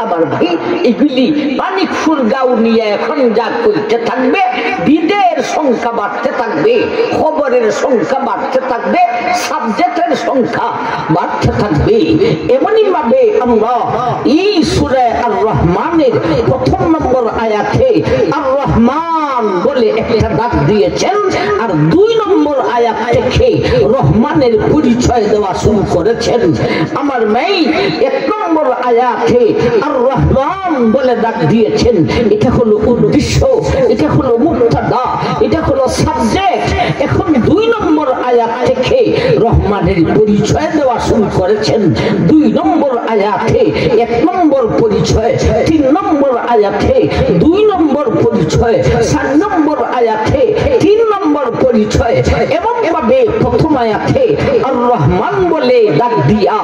আবার ভাই এগুলি মানিকপুর গাঁও নিয়ে এখন যা করতে থাকবে, বিধেয়ের সংখ্যা বাড়তে থাকবে, খবরের সংখ্যা বাড়তে থাকবে, সাবজেক্টের সংখ্যা বাড়তে থাকবে। এমনই ভাবে আমরা এই সূরা আর রহমানের প্রথম নম্বর আয়াতে আর রহমান বলে একটা ডাক দিয়েছেন, আর 2 নম্বর আয়াত থেকে রহমানের পরিচয় দেওয়া শুরু করেছেন। আমার মেয়ে 1 নম্বর আয়াতে আর রহমান বলে ডাক দিয়েছেন। এটা হলো উদ্দেশ্য, এটা হলো মুবতাদা, এটা হলো সাবজেক্ট। এখন 2 নম্বর আয়াত থেকে রহমানের পরিচয় দেওয়া শুরু করেছেন। 2 নম্বর আয়াতে 1 নম্বর পরিচয়, 3 নম্বর আয়াতে 2 নম্বর পরিচয়, 4 নম্বর আয়াতে 3 নম্বর পরিচয়, পরিচয় এমন ভাবে প্রথম আয়াতে আর রহমান বলে ডাক দিয়া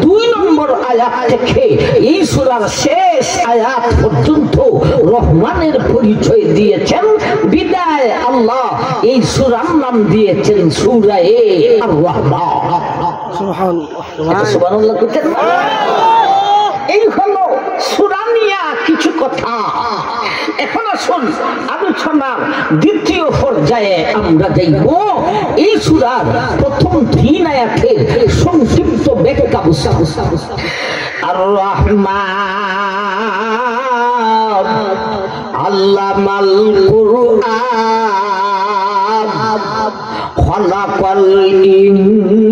2 নম্বর আয়াত থেকে এই সূরার শেষ আয়াত পর্যন্ত রহমানের পরিচয় দিয়েছেন। বিদায় আল্লাহ এই সূরার নাম দিয়েছেন সূরা আর রহমান। সুবহানাল্লাহ, সুবহানাল্লাহ করতেন না? এই হলো সূরা নিয়া কিছু কথা। এখন আসুন আলোচনার দ্বিতীয় পর্যায়ে আমরা যাইব। এই সূরার প্রথম 3 আয়াতের সংক্ষিপ্ত ব্যাখ্যা বুঝা। আর রহমান আল্লামাল কুরআন খালাকাল ইনসান।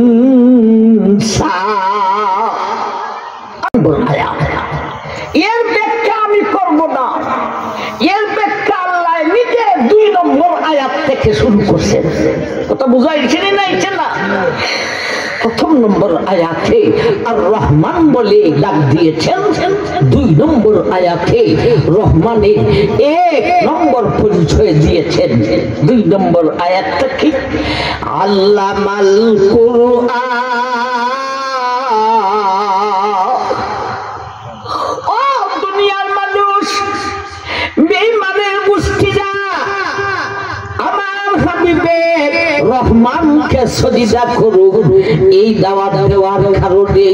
এর ব্যাখ্যা আমি করব না, এর ব্যাখ্যা আল্লাহ নিজে 2 নম্বর আয়াত থেকে শুরু করছেন। কথা বুঝাইছেন না? না, প্রথম নম্বর আয়াতে আর রহমান বলে ডাক দিয়েছেন। 2 নম্বর আয়াতে রহমানের 1 নম্বর পরিচয় দিয়েছেন। 2 নম্বর আয়াতটা কি? আল্লামাল কুরআন। ও দুনিয়ার মানুষ, বেঈমানের গোষ্ঠীরা আমার হাবিবে রহমানকে সজিদা করুক এই দাওয়াত দেওয়ার কারণে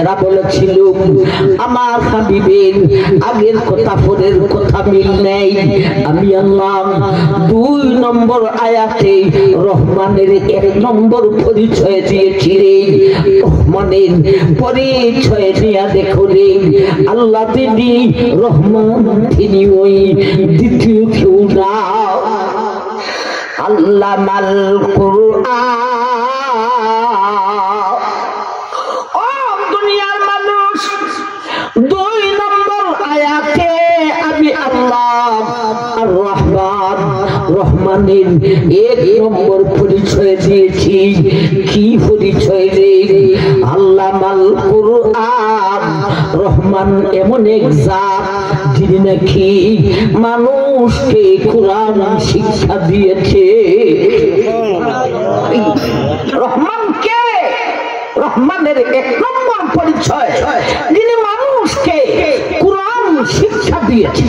এরা বলেছিল আমার হাবিবের আগের কথা পরের কথা মিল নেই। আমি আল্লাহ 2 নম্বর আয়াতে রহমানের 1 নম্বর পরিচয় দিয়েছি রে। রহমানের পরিচয় নিয়ে দেখো রে, আল্লাহ তিনি রহমান, তিনি ওই দ্বিতীয় কেউ না। আল্লামাল কুরআন। ও দুনিয়ার মানুষ, 2 নম্বর আয়াতে আমি আল্লাহ আর রহমান, রহমানের 1 নম্বর পরিচয় দিয়েছি। কি পরিচয় রে? আল্লামাল কুরআন। রহমান এমন এক জাত যিনি নাকি মানুষকে কোরআন শিক্ষা দিয়েছে। রহমানকে, রহমানের 1 নম্বর পরিচয় যিনি মানুষকে কোরআন শিক্ষা দিয়েছে।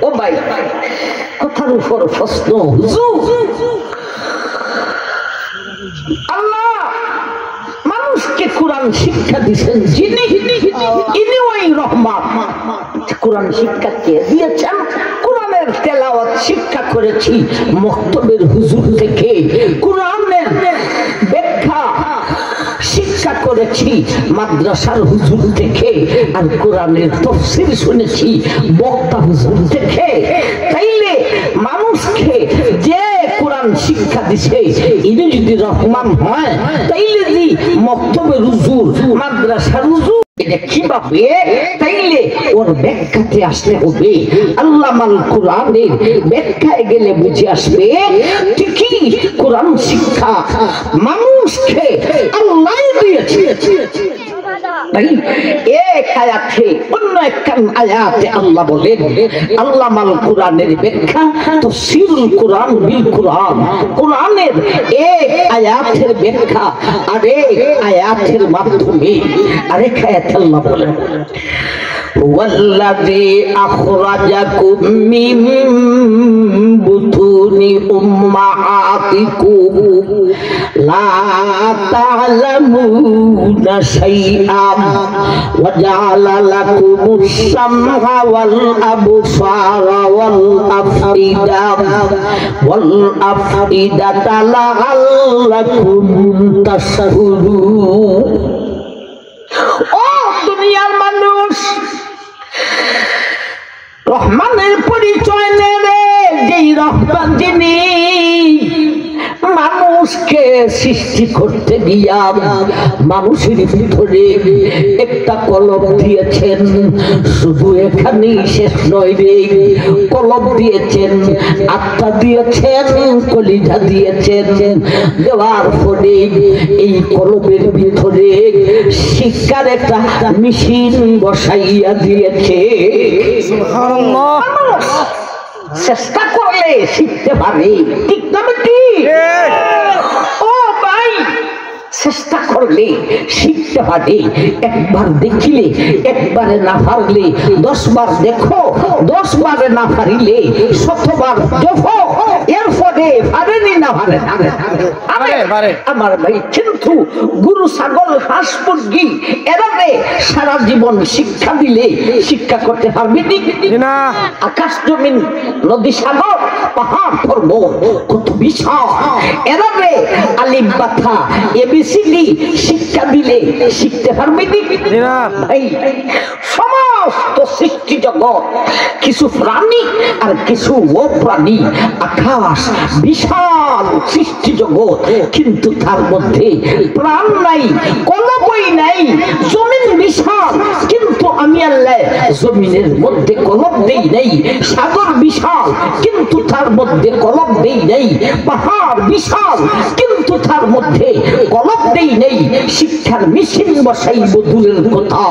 ও ভাই, কথার উপর প্রশ্ন, হুজুর আল্লাহ মানুষকে কোরআন শিক্ষা দিয়েছেন যিনি, ইনি ওই রহমান। কোরআন শিক্ষা কে দিয়েছেন? কোরআনের তেলাওয়াত শিক্ষা করেছি মক্তবের হুজুর থেকে, কোরআনের ব্যাখ্যা শিক্ষা করেছি মাদ্রাসার হুজুর থেকে, আর কোরআনের তাফসীর শুনেছি বক্তা হুজুর থেকে। তাইলে মানুষকে যে কোরআন শিক্ষা দিছে ইনি যদি রহমান হয়, তাইলে যে মক্তবের হুজুর, মাদ্রাসার হুজুর, এটা কিভাবে? তাইলে ওর ব্যাখ্যাতে আসলে হবে। আল্লামাল কোরআনের ব্যাখ্যায় গেলে বুঝে আসবে ঠিকই কোরআন শিক্ষা মানুষকে আল্লাহ দিয়েছে। এক আয়াতে, অন্য একটা আয়াতে আল্লাহ বলেন আল্লামাল কোরআনের ব্যাখ্যা তাফসীরুল কোরআন বিল কোরআন। কোরআনের 1 আয়াতের ব্যাখ্যা আরেক আয়াতের মাধ্যমে। আরেক আয়াতে আল্লাহ বলেন ওয়াল্লাযী আখরাজাকুম মিন বুতুনি উম্মাহাতিকুম লা তা'লামুনা শাইআন ওয়া জা'আলা লাকুমুস সামআ ওয়াল আবসারা ওয়াল আফইদাতা লাআল্লাকুম তাশকুরুন। ও দুনিয়ার মানুষ, রহমানের পরিচয় নেবে যেই রহমান যিনি মানুষকে সৃষ্টি করতে গিয়া মানুষের ভিতরে একটা কলম দিয়েছেন। শুধু এখানেই শেষ নয় রে, কলম দিয়েছেন, আত্মা দিয়েছেন, কলিজা দিয়েছেন। দেওয়ার পরে এই কলমের ভিতরে শিক্ষার একটা মেশিন বসাইয়া দিয়েছে। সুবহানাল্লাহ। চেষ্টা করলে শিখতে পারে, ঠিক না বেটি? ও ভাই, চেষ্টা করলে শিখতে পারে। একবার দেখিলে একবারে না পারলে 10 বার দেখো, 10 বারে না পারিলে 100 বার দেখো, এরপরে পারেনি না পারে আমার ভাই। কিন্তু গরু ছাগল হাঁস মুরগি এরারে সারা জীবন শিক্ষা দিলে শিক্ষা করতে পারবি না। আকাশ জমিন নদী সাগর পাহাড় পর্বত কত বিশাল, এরারে আলিফ বাথা এবিসিডি শিক্ষা দিলে শিখতে পারবি না ভাই। সমস্ত সৃষ্টি জগৎ, কিছু প্রাণী আর কিছু অপ্রাণী, আকাশ বিশাল সৃষ্টি জগৎ, কিন্তু তার মধ্যে প্রাণ নাই, কলবই নাই। জমিন বিশাল, কিন্তু আমি আল্লাহ জমিনের মধ্যে কলব দেই নাই। সাগর বিশাল, কিন্তু তার মধ্যে কলব দেই নাই। পাহাড় বিশাল, কিন্তু তার মধ্যে কলব দেই নাই। শিক্ষার মেশিন বসাইব দূরের কথা।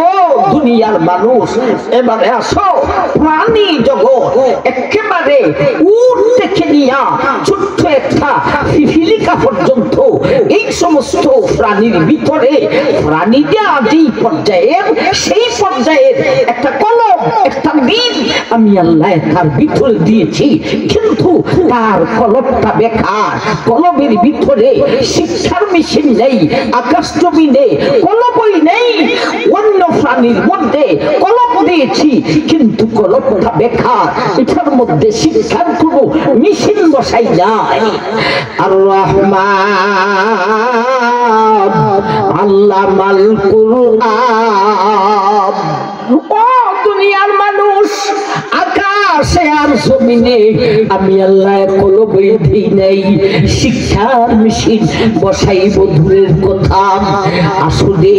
ও দুনিয়ার মানুষ, এবারে আসো প্রাণী জগৎ, একেবারে উট থেকে নিয়া ছোট্ট একটা পিপিলিকা পর্যন্ত, এই সমস্ত প্রাণীর ভিতরে প্রাণীটা যেই পর্যায়ের, সেই পর্যায়ের একটা কলম, একটা দিন আমি আল্লাহ তার ভিতরে দিয়েছি, কিন্তু তার কলমটা বেকার। কলমের ভিতরে শিক্ষার মেশিন নেই, আকাশ জমিনে কলমই নেই। অন্য প্রাণীর মধ্যে কলম দিয়েছি, কিন্তু কলমটা বেকার, এটার মধ্যে শিক্ষার কোনো মেশিন বসাই নাই। আর রহমান আল্লামাল কুরআন। ও দুনিয়ার মানুষ, আকাশে আর জমিনে আমি আল্লাহ কলবে দেই নাই, শিক্ষার মেশিন বসাইব দূরের কথা। আসলে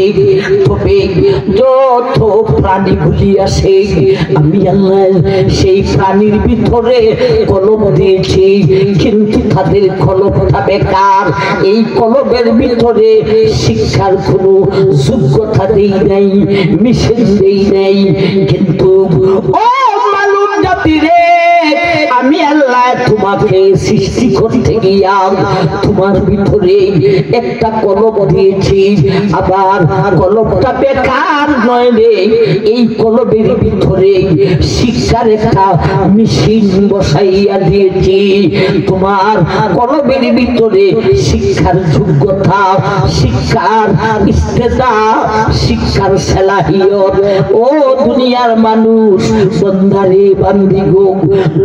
তবে যত প্রাণীগুলি আছে আমি আল্লাহ সেই প্রাণীর ভিতরে কলম দিয়েছি, কিন্তু তাদের কলমটা বেকার। এই কলমের ভিতরে শিক্ষার কোনো যোগ্যতা দেই নাই, মেশিন দেই নাই। কিন্তু ও মালুম জাতি রে, আমি আল্লাহ তোমাকে সৃষ্টি করতে গিয়া তোমার ভিতরে একটা কলম দিয়েছি, আবার কলমটা বেকার নয় রে। এই কলমের ভিতরে শিক্ষার একটা মেশিন বসাইয়া দিয়েছি। তোমার কলমের ভিতরে শিক্ষার যোগ্যতা, শিক্ষার ইস্তেদা, শিক্ষার সালাহিয়ত। ও দুনিয়ার মানুষ, বন্ধারে বান্দি গো,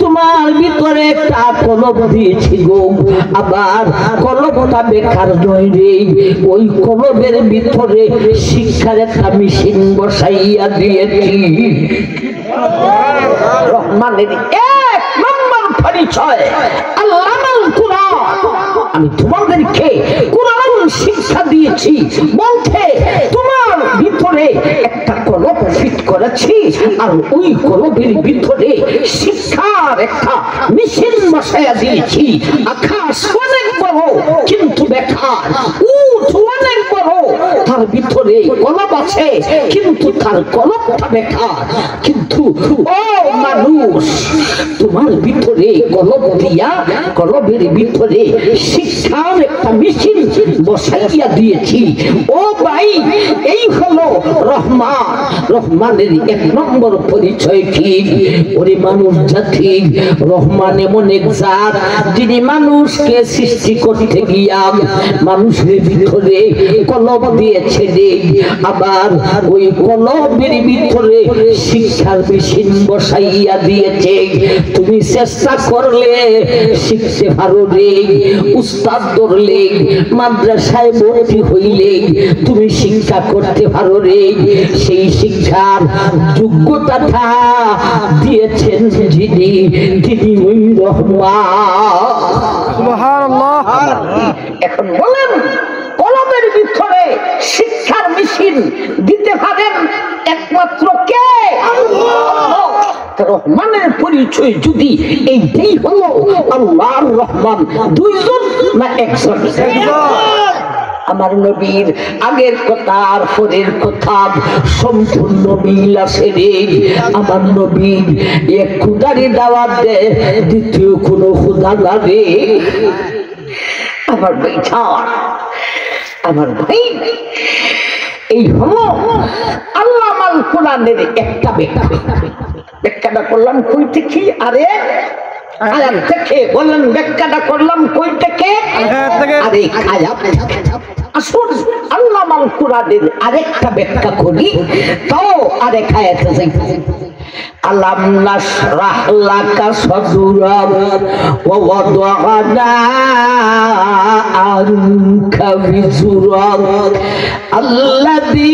তোমার ভিতরে একটা কলম দিয়েছি গো, আবার কলমটা বেকার নয় রে। ওই কলমের ভিতরে শিক্ষার একটা মেশিন বসাইয়া দিয়েছি। রহমানের এক নম্বর পরিচয় আল্লামাল কুরআন। আমি তোমাদেরকে কুরআন শিক্ষা দিয়েছি বলতে তোমার ভিতরে একটা কলম ফিট করেছি, আর ওই কলমের ভিতরে শিক্ষার একটা মেশিন বসাইয়া দিয়েছি। আকাশ অনেক বড়, কিন্তু বেকার। উট অনেক বড়, তার ভিতরে কলম আছে, কিন্তু তার কলমটা বেকার। কিন্তু ও মানুষ, তোমার ভিতরে কলম দিয়া কলমের ভিতরে শিক্ষার একটা মেশিন বসাইয়া দিয়েছি। ও ভাই, এই হলো রহমান। রহমানের এক নম্বর পরিচয় কি? ওরে মানুষ জাতি, রহমান এমন এক জাত যিনি মানুষকে সৃষ্টি করতে গিয়া মানুষের ভিতরে কলম দিয়েছে রে, আবার ওই কলমের ভিতরে শিক্ষার মেশিন বসাইয়া দিয়েছে। তুমি চেষ্টা করলে শিখতে পারো রে। উস্তাদ ধরলে, মাদ্রাসায় ভর্তি হইলে তুমি শিক্ষা করতে পারো রে। সেই শিক্ষার যোগ্যতাটা দিয়েছেন যিনি, তিনি ওই রহমান। সুবহানাল্লাহ। এখন বলেন, কলমের ভিতরে শিক্ষার মেশিন দিতে পারেন একমাত্র কে? আল্লাহ। রহমানের পরিচয় যদি এইটাই হলো, আল্লাহর রহমান দুইজন না একজন? আমার নবীর আগের কথা আর পরের কথা সম্পূর্ণ মিল আছে রে। আমার নবীর এক খুদারি দাওয়াত দে, দ্বিতীয় কোনো খুদা না রে। আমার বেটা, আমার ভাই, এই হলো আল্লাহ মাল কোরআনের একটা ব্যাখ্যাটা করলাম কই থেকে? আরে আয়াত থেকে। বলেন ব্যাখ্যাটা করলাম কই থেকে? আরে আয়াত থেকে। আসুন আল্লাহ মাল কোরআনের আরেকটা ব্যাখ্যা করি, তো আরেক আয়াতে যাই। আলাম নাশরাহ লাকা সাদরাক ওয়া ওয়াদানা আনকা বিজরাক আল্লাযী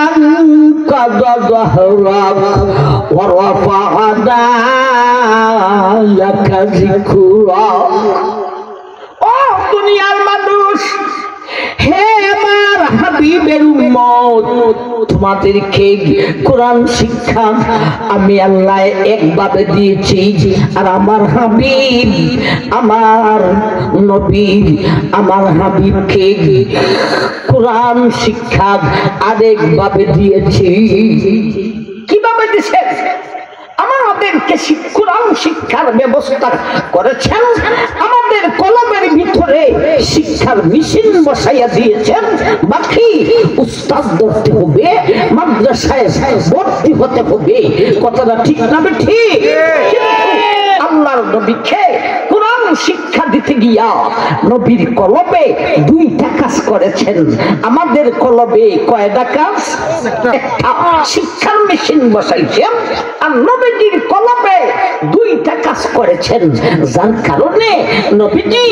আনকাযা যাহরাক ওয়া রাফা'না লাকা যিকরাক। ও দুনিয়ার মানুষ, হে আমার হাবিবের উম্মত, তোমাদেরকে কোরআন শিক্ষা আমি আল্লাহ একভাবে দিয়েছি, আর আমার হাবিব, আমার নবী, আমার হাবিবকে কোরআন শিক্ষা আরেকভাবে দিয়েছি। কিভাবে দিয়েছে? আমাদেরকে কোরআন শিক্ষার ব্যবস্থা করেছেন, আমাদের কলমের ভিতরে শিক্ষার মেশিন বসাইয়া দিয়েছেন। বাকি উস্তাদ ধরতে হবে, মাদ্রাসায় ভর্তি হতে হবে। কথাটা ঠিক না ঠিক? আল্লাহর নবীকে কোরআন শিক্ষা দিতে গিয়া নবীর কলবে দুইটা কাজ করেছেন। আমাদের কলবে কয়টা কাজ? একটা শিক্ষার মেশিন বসাইছেন, আর নবীজির কলবে দুইটা কাজ করেছেন, যার কারণে নবীজি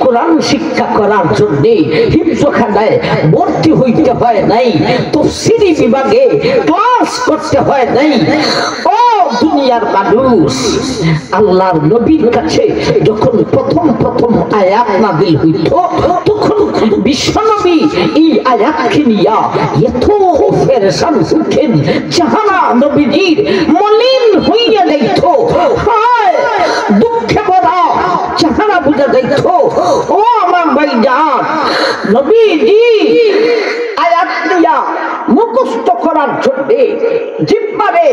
কোরআন শিক্ষা করার জন্য হিফজখানায় ভর্তি হইতে হয় নাই, তাফসীরি বিভাগে ক্লাস করতে হয় নাই। ও দুনিয়ার মানুষ, আল্লাহর নবীর কাছে যখন প্রথম আয়াত নাযিল হইত, তখন বিশ্বনবী এই আয়াতকে নিয়া এত পেরেশান হতেন, চেহারা নবীজির মলিন হইয়া যাইত, দুঃখে ভরা চেহারা বুঝা যাইত। ও আমার ভাইজান, নবীজি আয়াত নিয়া মুখস্থ করার জন্য জিহ্বারে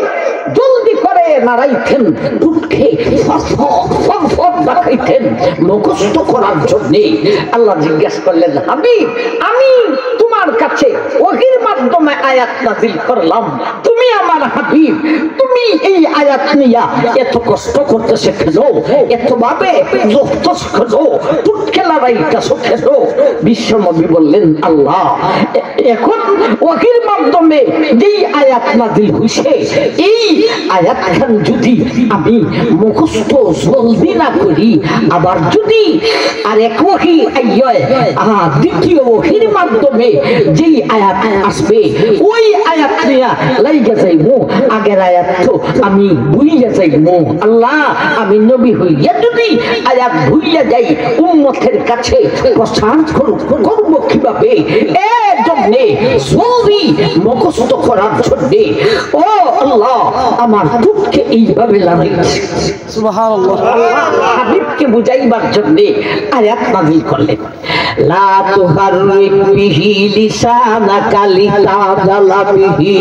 জলদি করে নাড়াইতেন, দুঃখে দেখাইতেন মুখস্থ করার জন্য। আল্লাহ জিজ্ঞাসা করলেন, হাবিব, আমি তোমার কাছে ওহীর মাধ্যমে আয়াত নাযিল করলাম, তুমি আমার হাবিব, তুমি এই আয়াত নিয়া এত কষ্ট করতেছে কেন? এত ভাবে জোহতস কেন? দুঃখে লড়াইতেছ কেন? বিশ্বনবী বললেন, আল্লাহ, এখন ওহীর মাধ্যমে যেই আয়াত নাযিল হইছে, এই আয়াতখান যদি আমি মুখস্থ জলদি না করি, আবার যদি আরেক ওহী আইয়, দ্বিতীয় ওহীর মাধ্যমে যেই আয়াত আসবে, ওই আয়াত নিয়া লাইগা যাইবো, আগের আয়াত তো আমি ভুইয়া যাইবো। আল্লাহ, আমি নবী হইয়া যদি আয়াত ভুইয়া যাই, উম্মতের কাছে প্রচার করব কিভাবে? এর জন্যে জলদি মুখস্থ করার জন্যে ও আল্লাহ আমার দুঃখকে এইভাবে লাগাইছে। সুবহানাল্লাহ। হাবিবকে বুঝাইবার জন্যে আয়াত নাযিল করলেন, লা তুহাররিক বিহি লিসানাকা লিতাজালা বিহি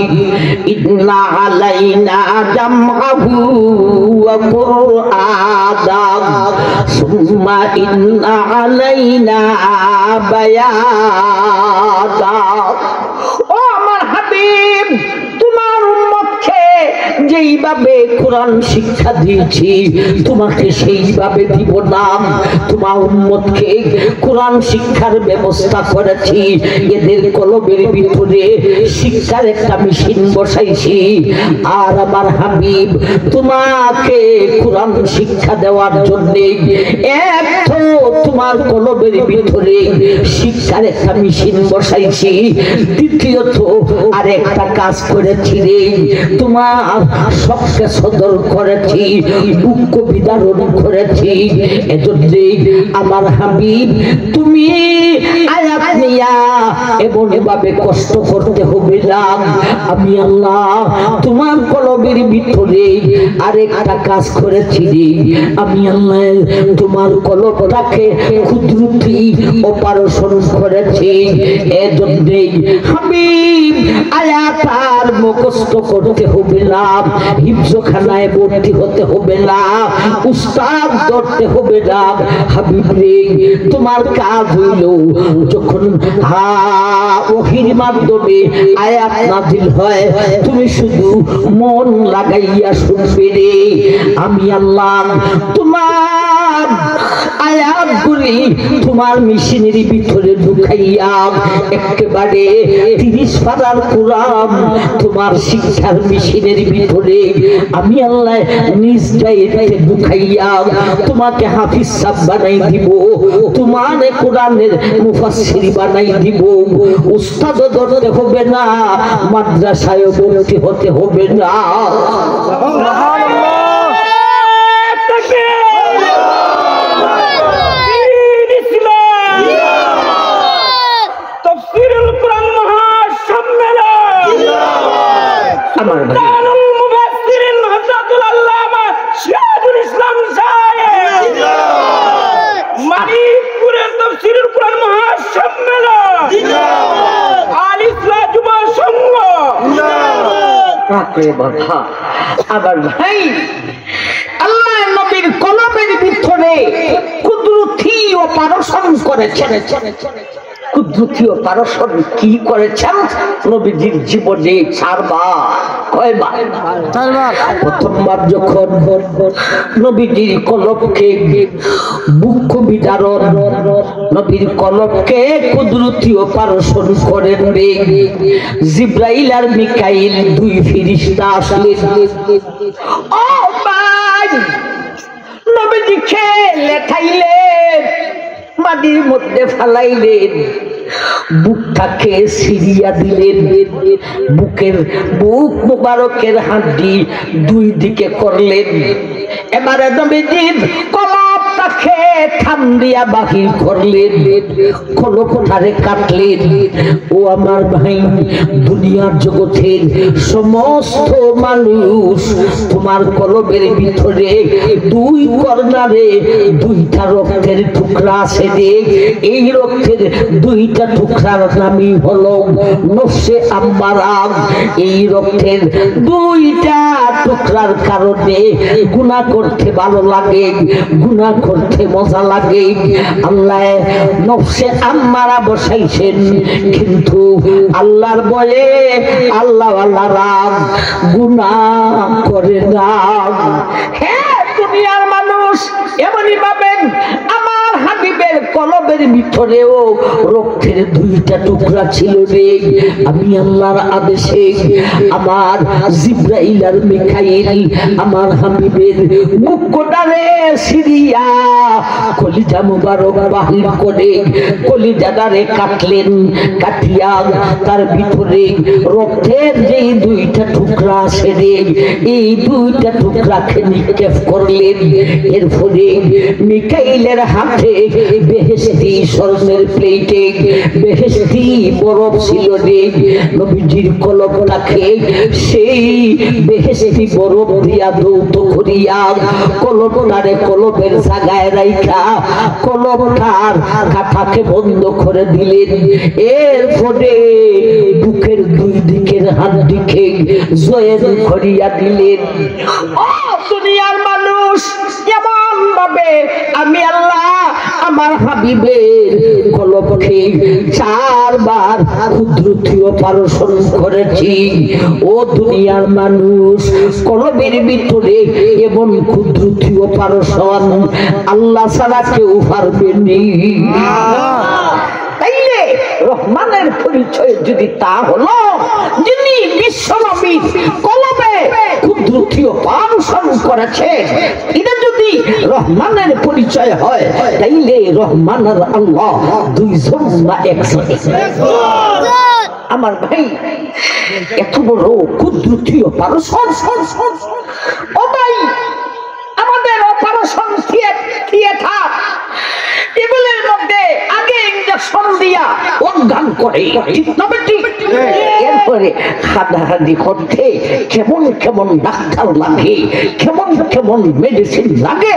ইন্না আলাইনা জামআহু ওয়া কুরআনা সুম্মা ইন্না আলাইনা বায়ানা। ও আমার হাবিব, তোমার উম্মতকে যেইভাবে কোরআন শিক্ষা দিয়েছি, তোমাকে সেইভাবে দিব না। তোমার উম্মতকে কোরআন শিক্ষার ব্যবস্থা করেছি, এদের কলবের ভিতরে শিক্ষার একটা মেশিন বসাইছি। আর আমার হাবিব, তোমাকে কোরআন শিক্ষা দেওয়ার জন্য এক তো তোমার কলবের ভিতরে শিক্ষার একটা মেশিন বসাইছি, দ্বিতীয়ত আরেকটা কাজ করেছি রে, তোমার সবকে সদর করেছি, দুঃখ বিদারণ করেছি। এজন্যে আমার হাবিব তুমি আয়াত নিয়া এমন ভাবে কষ্ট করতে হবে না। আমি আল্লাহ তোমার কলবের ভিতরে আরেকটা কাজ করেছি রে। আমি আল্লাহ তোমার কলবটাকে কুদরতি অপারেশন করেছি। এজন্যে হাবিব আয়াত আর মুখস্থ করতে হবে না, হিফজখানায় ভর্তি হতে হবে না, উস্তাদ ধরতে হবে না। হাবিব রে তোমার কাজ হইল যখন ওহীর মাধ্যমে আয়াত নাযিল হয় তুমি শুধু মন লাগাইয়া শুনবে রে। আমি আল্লাহ তোমার আয়াতগুলি তোমার মেশিনের ভিতরে ঢুকাইয়া একেবারে 30 পারার কোরআন তোমার শিক্ষার মেশিনের ভিতরে আমি আল্লাহ নিজ দায়িত্বে ঢুকাইয়া তোমাকে হাফিজ সাহেব বানাই দিব, তোমার কোরআনের মুফাসসির বানাই দিব। উস্তাদ ধরতে হবে না, মাদ্রাসায় ভর্তি হতে হবে না। আমার মানিকপুরের তাফসীরুল কুরআন মহাসম্মেলন, আলিফলা যুব সংঘ। আবার ভাই আল্লাহ নবীর কলবের ভিতরে কুদরতি অপারেশন করেছেন। কুদরতি অপারেশন কি করেছেন? নবীজির জীবনে 4 বার। কয়বার? 4 বার। প্রথমবার যখন নবীজির কলবকে বুক বিদারণ, নবীর কলবকে কুদরতি অপারেশন করেন রে। জিবরাইল আর মিকাইল 2 ফেরেশতা আসলেন। ও ভাই নবীজিকে লেখাইলেন, মাটির মধ্যে ফালাইলেন, বুকটাকে সিরিয়া দিলেন। বুক মুবারকের হাড্ডি 2 দিকে করলেন। এবারে নবীজির কলবটাকে থাম দিয়া বাহির করলেন, কলবটারে কাটলেন। ও আমার ভাই, দুনিয়ার জগতের সমস্ত মানুষ তোমার কলবের ভিতরে 2 কর্নারে 2টা রক্তের টুকরা আছে রে। এই রক্তের 2টা টুকরার নামই হলো নফসে আম্মারা। এই রক্তের 2টা টুকরার কারণে গুনাহ করতে ভালো লাগে, গুনাহ করতে মজা লাগে। আল্লাহ নফসে আম্মারা বসাইছেন, কিন্তু আল্লাহর বলে আল্লাহওয়ালারা গুনাহ করে না। হ্যাঁ দুনিয়ার মানুষ এমনই ভাবেন আমার হাবিবের কলবের ভিতরেও রক্তের 2টা টুকরা ছিল রে। আমি আল্লাহর আদেশে আমার জিবরাইল আর মিকাইল আমার হাবিবের মুখটারে সিরিয়া কলিজা মুবারক বাহির করে কলিজাটারে কাটলেন। কাটিয়া তার ভিতরে রক্তের যে 2টা টুকরা আছে রে, এই 2টা টুকরাকে নিক্ষেপ করলেন। এর ফলে মিকাইলের হাতে বেহেশতি স্বর্ণের প্লেটে বেহেশতি বরফ ছিল রে। নবীজির কলবটাকে সেই বেহেশতি বরফ দিয়া দৌত করিয়া কলবটারে কলবের জায়গায় রাইখা কলবটার কাঁটাকে বন্ধ করে দিলেন। এর ফলে বুকের 2 দিকের হাড্ডিকে জয়ের করিয়া দিলেন। ও দুনিয়ার মানুষ এমন ভাবে আমি আল্লাহ আমার হাবিবের কলবকে 4 বার কুদরতি অপারেশন করেছি। ও দুনিয়ার মানুষ কলবের ভিতরে এমন কুদরতি অপারেশন আল্লাহ ছাড়া কেউ পারবে না। তাইলে রহমানের পরিচয় যদি তা হলো যিনি বিশ্বনবী কলবে কুদরতি অপারেশন করেছে, এটা যদি রহমানের পরিচয় হয় তাইলে রহমান আর আল্লাহ 2 জন না 1 জন? আমার ভাই এত বড় কুদরতি অপারেশন ও ভাই আমাদের অপারেশন থিয়েটার টেবিলের মধ্যে আগে ইনজেকশন দিয়া অজ্ঞান করে ঠিক না বেটি এরপরে হাদাহাদি করতে কেমন কেমন ডাক্তার লাগে কেমন কেমন মেডিসিন লাগে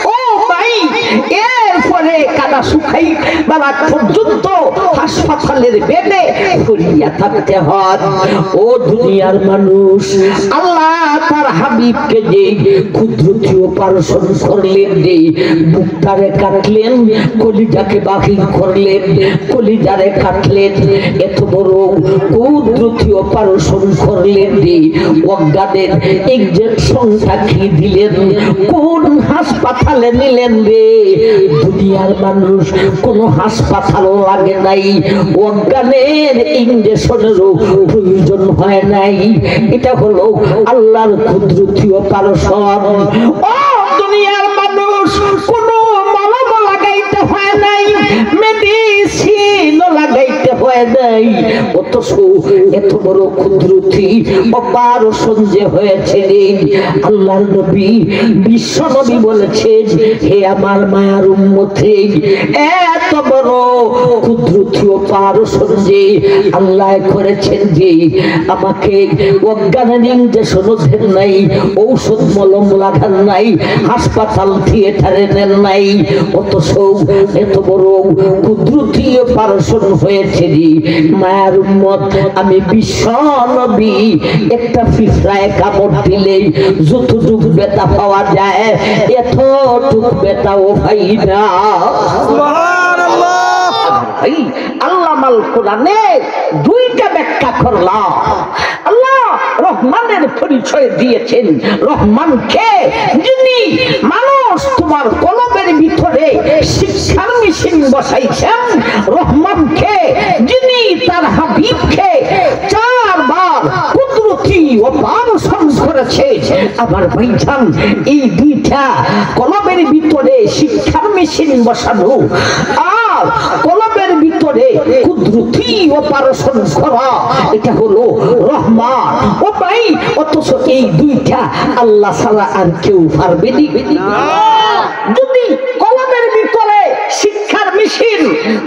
ও ভাই এরপরে কাদা শুকাই বেলা পর্যন্ত হাসপাতালের বেডে পড়িয়া থাকতে হয় ও দুনিয়ার মানুষ আল্লাহ তার হাবিবকে যে কুদরতি অপারেশন করলেন যে বুকটারে কাটলেন কলিজাকে বাহির করলেন কলিজারে কাটলেন এত বড় কুদরতি অপারেশন করলেন যে অজ্ঞানের ইনজেকশনটা কি দিলেন কোন হাসপাতালে নিলেন রে দুনিয়ার মানুষ কোন হাসপাতালও লাগে নাই অজ্ঞানের ইনজেকশনেরও প্রয়োজন হয় নাই এটা হলো আল্লাহর কুদরতি অপারেশন ও দুনিয়ার মানুষ কোন মলম লাগাইতে হয় নাই মেডিসিন লাগাইতে হয় নাই অথচ এত বড় কুদরতি অপারেশন যে হয়েছে রে আল্লাহর নবী বিশ্ব নবী বলেছেন হে আমার মায়ার উম্মতে এত বড় কুদরতি অপারেশন যে আল্লাহ করেছেন যে আমাকে অজ্ঞানের ইনজেকশন দেন নাই ঔষধ মলম লাগান নাই হাসপাতাল থিয়েটারে নেন নাই অথচ এত বড় কুদরতি অপারেশন হয়েছে রে মায়ার উম্মত আমি বিশ্ব নবী একটা পিঁপড়ায় কামড় দিলে যতটুক ব্যথা পাওয়া যায় এতটুক ব্যথাও পাই না ভাই আল্লাহ মাল কোরআনে দুইটা ব্যাখ্যা করলাম আল্লাহ রহমানের পরিচয় দিয়েছেন রহমানকে যিনি মানুষ তোমার কলবের ভিতরে শিক্ষার মেশিন বসাইছেন রহমানকে যিনি তার হাবিবকে চারবার কুদরতি অপারেশন করেছে আমার ভাইজান এই দুইটা কলবের ভিতরে শিক্ষার মেশিন বসানো আর কলবের ভিতরে কুদরতি অপারেশন করা এটা হলো রহমান ও ভাই অথচ এই দুইটা আল্লাহ ছাড়া আর কেউ পারবে না যদি কলবের ভিতরে শিক্ষার মেশিন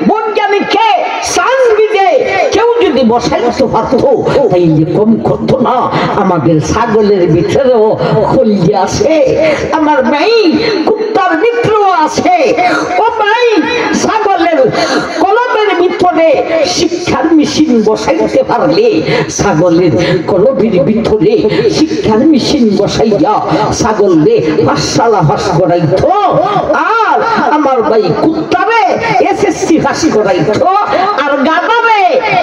বৈজ্ঞানিককে সানবিদে কেউ যদি বসাইতে পারতো তাইলে কম করতো না আমাদের ছাগলের ভিতরেও খলজি আছে আমার ভাই কুত্তার ভিতরেও আছে ও ভাই ছাগলের কলবের ভিতরে শিক্ষার মেশিন বসাইতে পারলে ছাগলের কলবের ভিতরে শিক্ষার মেশিন বসাইয়া ছাগলরে পাঠশালা পাস করাইতো আর আমার ভাই কুত্তারে এসএসসি পাস করাইতো আর গাধারে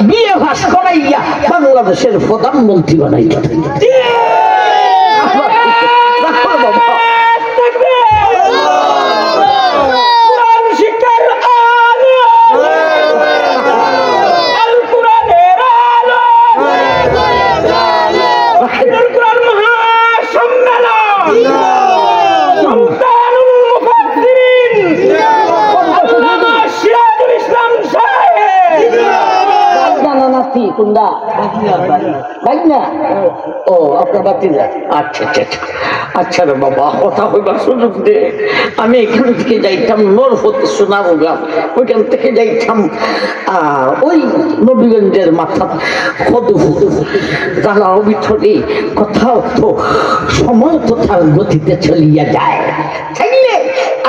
বিএ পাস করাইয়া বাংলাদেশের প্রধানমন্ত্রী বানাইতো আচ্ছা রে বাবা কথা হইবার সুযোগ দে আমি এখান থেকে যাইতাম নরফতে সোনারগাঁ ওইখান থেকে যাইতাম ওই নবীগঞ্জের মাথা জ্বালাও ভিতরে কোথাও তো সময় তো তার গতিতে চলিয়া যায় চাইলে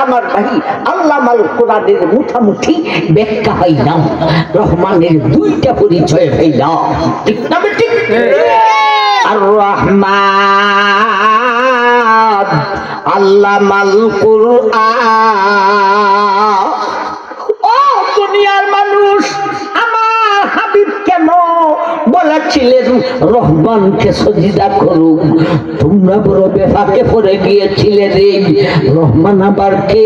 আমার ভাই আল্লাহ মাল কোরআনের মুঠামুঠি ব্যাখ্যা হইলাম রহমানের দুইটা পরিচয় হইলাম ঠিক না ঠিক আর রহমান আল্লাহ মাল কুরআন ও দুনিয়ার মানুষ আমার হাবিব কেন বলেছিলেন রহমানকে সজিদা করুক তোমরা বড় বেফাকে পড়ে গিয়েছিলে রে রহমান আবার কে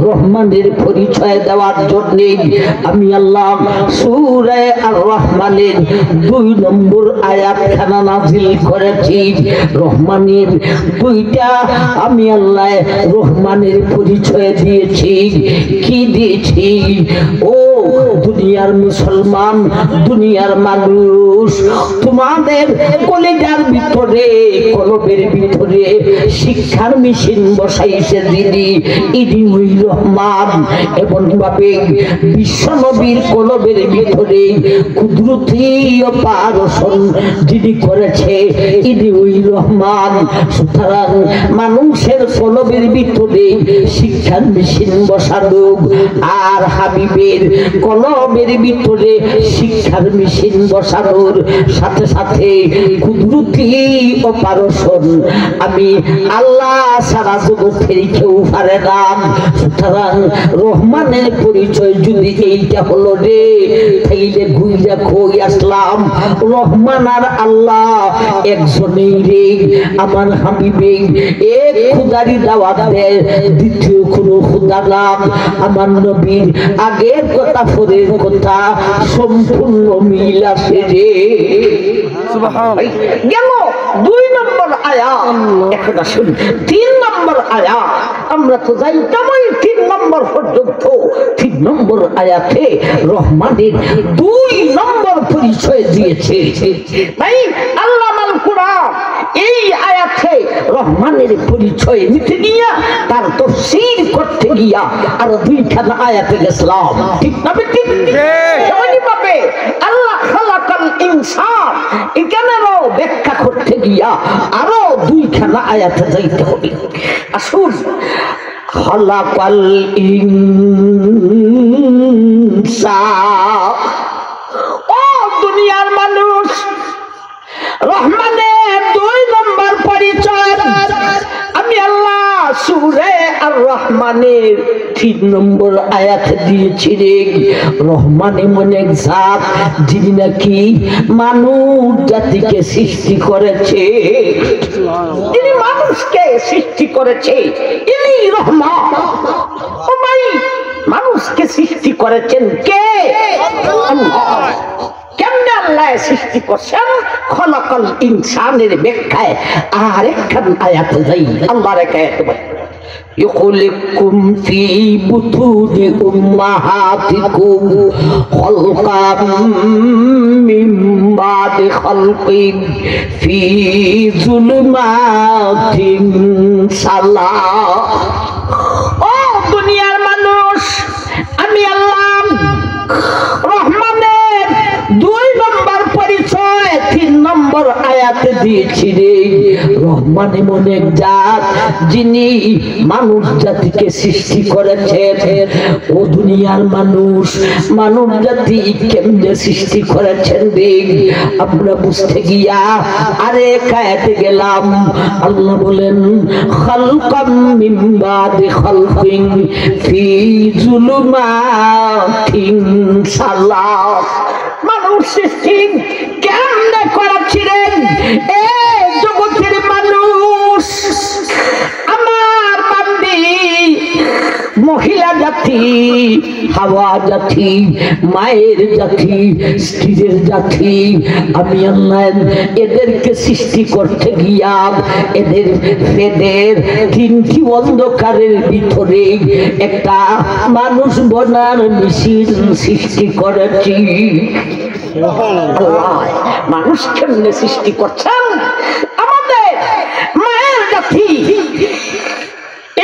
রহমানের পরিচয় দেওয়ার জন্য আমি আল্লাহ সূরা আর রহমানের 2 নম্বর আয়াতখানা নাযিল করেছি রহমানের দুইটা আমি আল্লাহ রহমানের পরিচয় দিয়েছি কি দিয়েছি ও দুনিয়া দুনিয়ার মুসলমান, দুনিয়ার মানুষ, তোমাদের কলিজার ভিতরে, কলবের ভিতরে শিক্ষার মেশিন বসাইছে যিনি, ইনি ওই রহমান। এমন ভাবে বিশ্ব নবীর কলবের ভিতরে কুদরতি অপারেশন যিনি করেছে, ইনি ওই রহমান। সুতরাং মানুষের কলবের ভিতরে শিক্ষার মেশিন বসানো আর হাবিবের কলবের ভিতরে শিক্ষার মেশিন বসানোর সাথে সাথে কুদরতি অপারেশন আমি আল্লাহ সারা জগতের কেউ পারে না। সুতরাং রহমানের পরিচয় যদি এইটা হলো রে, তাইলে ঘুরে কই আসলাম রহমান আর আল্লাহ একজনেই রে। আমার হাবিবে এক খুদারি দাওয়াত দেয়, দ্বিতীয় কোনো খুদা নাম। আমার নবীর আগের কথা পরের কথা সম্পূর্ণ মিল আছে রে। গেল 2 নম্বর আয়াত। এখন আসুন 3 নম্বর আয়াত। আমরা তো যাইতামই 3 নম্বর পর্যন্ত। 3 নম্বর আয়াতে রহমানের 2 নম্বর পরিচয় দিয়েছে। ভাই আল্লাহ আল কুরআন এই আয়াতে রহমানের পরিচয় নিতে গিয়া, তার তাফসীর করতে গিয়া আর 2খানা আয়াতে গেছলাম। ঠিক না ঠিক? যেমনই ভাবে আল্লাহ খালাকাল ইনসান এখানেও ব্যাখ্যা করতে গিয়া আরো 2খানা আয়াতে যাইতে হবে। আসুন, খালাকাল ইনসান, ও দুনিয়ার মানুষ, রহমানের 2 নম্বর পরিচয় আমি আল্লাহ সূরা আর রহমানের 3 নম্বর আয়াতে দিয়েছি রে। রহমান এমন এক জাত যিনি নাকি মানব জাতিকে সৃষ্টি করেছে, তিনি মানুষকে সৃষ্টি করেছে, ইনি রহমান। ও ভাই, মানুষকে সৃষ্টি করেছেন কে? আল্লাহ। কেমনে আল্লাহ সৃষ্টি করছেন? খলাকাল ইনসানের ব্যাখ্যায় আর একখান আয়াতে যাই। আল্লাহর এক আয়াতে বলে يخلقكم في بطون أمهاتكم خلقا من بعد خلق في ظلمات ثلاث। ও দুনিয়ার মানুষ, আমি আল্লাহ রহমানের 2 নম্বর পরিচয় 3 নম্বর আয়াতে দিয়েছি রে। রহমান এমন এক জাত যিনি মানুষ জাতিকে সৃষ্টি করেছেন। ও দুনিয়ার মানুষ, মানব জাতি কেমনে সৃষ্টি করেছেন রে? আমরা বুঝতে গিয়া আরে আয়াতে গেলাম। আল্লাহ বলেন খালকাম মিন বাদি খালকিন ফি যুলুমাতিন সালাস। মানুষ সৃষ্টি কেমনে করেছিলেন? এই জগতের মানুষ, আমার বান্দি মহিলা জাতি, হাওয়া জাতি, মায়ের জাতি, স্ত্রীর জাতি, আমি আল্লাহ এদেরকে সৃষ্টি করতে গিয়া এদের পেটের 3টি অন্ধকারের ভিতরে একটা মানুষ বনার মেশিন সৃষ্টি করেছি। মানুষ কেমনে সৃষ্টি করছেন? আমাদের মায়ের জাতি,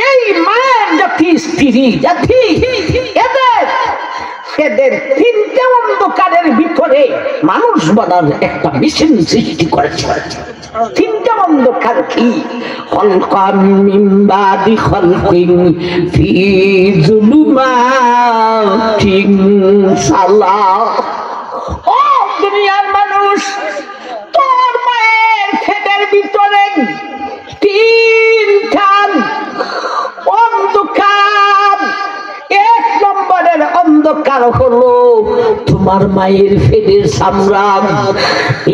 এই মায়ের জাতি, স্ত্রী জাতি, এদের 3টে অন্ধকারের ভিতরে মানুষ বানার একটা মেশিন সৃষ্টি করেছে। 3টে অন্ধকার কি? খলকাম মিন বাদি খলকিন ফি যুলুমাতিন সালাস। ও দুনিয়ার মানুষ, তোর মায়ের পেটের ভিতরে 3টা অন্ধকার। 1 নম্বরের অন্ধকার হলো তোমার মায়ের পেটের চামড়া।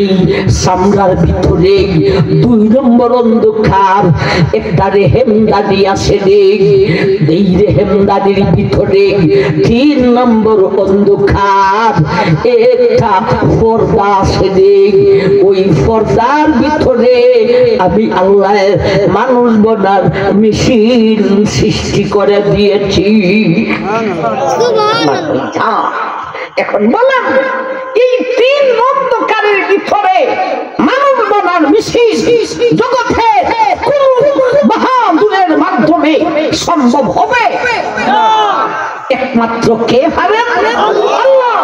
এই চামড়ার ভিতরে 2 নম্বর অন্ধকার একটা রেহেমদানি আছে রে। এই রেহেমদানির ভিতরে 3 নম্বর অন্ধকার একটা পর্দা আছে রে। ওই পর্দার ভিতরে আমি আল্লাহ মানুষ বনার মেশিন সৃষ্টি করে দিয়েছি। এখন বলেন এই তিন অন্ধকারের ভিতরে মানুষ বনার মিছিল জগতে কোন বাহাদুরের মাধ্যমে সম্ভব হবে? একমাত্র কে পারেন? আল্লাহ।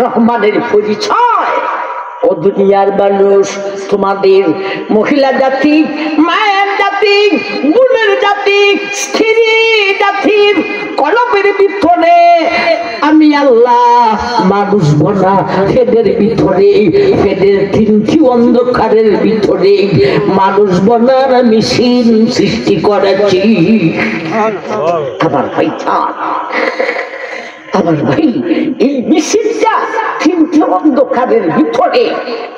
রহমানের পরিচয়। ও দুনিয়ার মানুষ, তোমাদের মহিলা জাতি, মায়ের জাতি, বোনের জাতি, স্ত্রী জাতির কলবের ভিতরে আমি আল্লাহ মানুষ বনা ফেদের ভিতরে, ফেদের তিনটি অন্ধকারের ভিতরে মানুষ বনার মিছিল সৃষ্টি করেছি। আমার ভাই আমার ভাই, এই মিছিলটা তিনটি অন্ধকারের ভিতরে,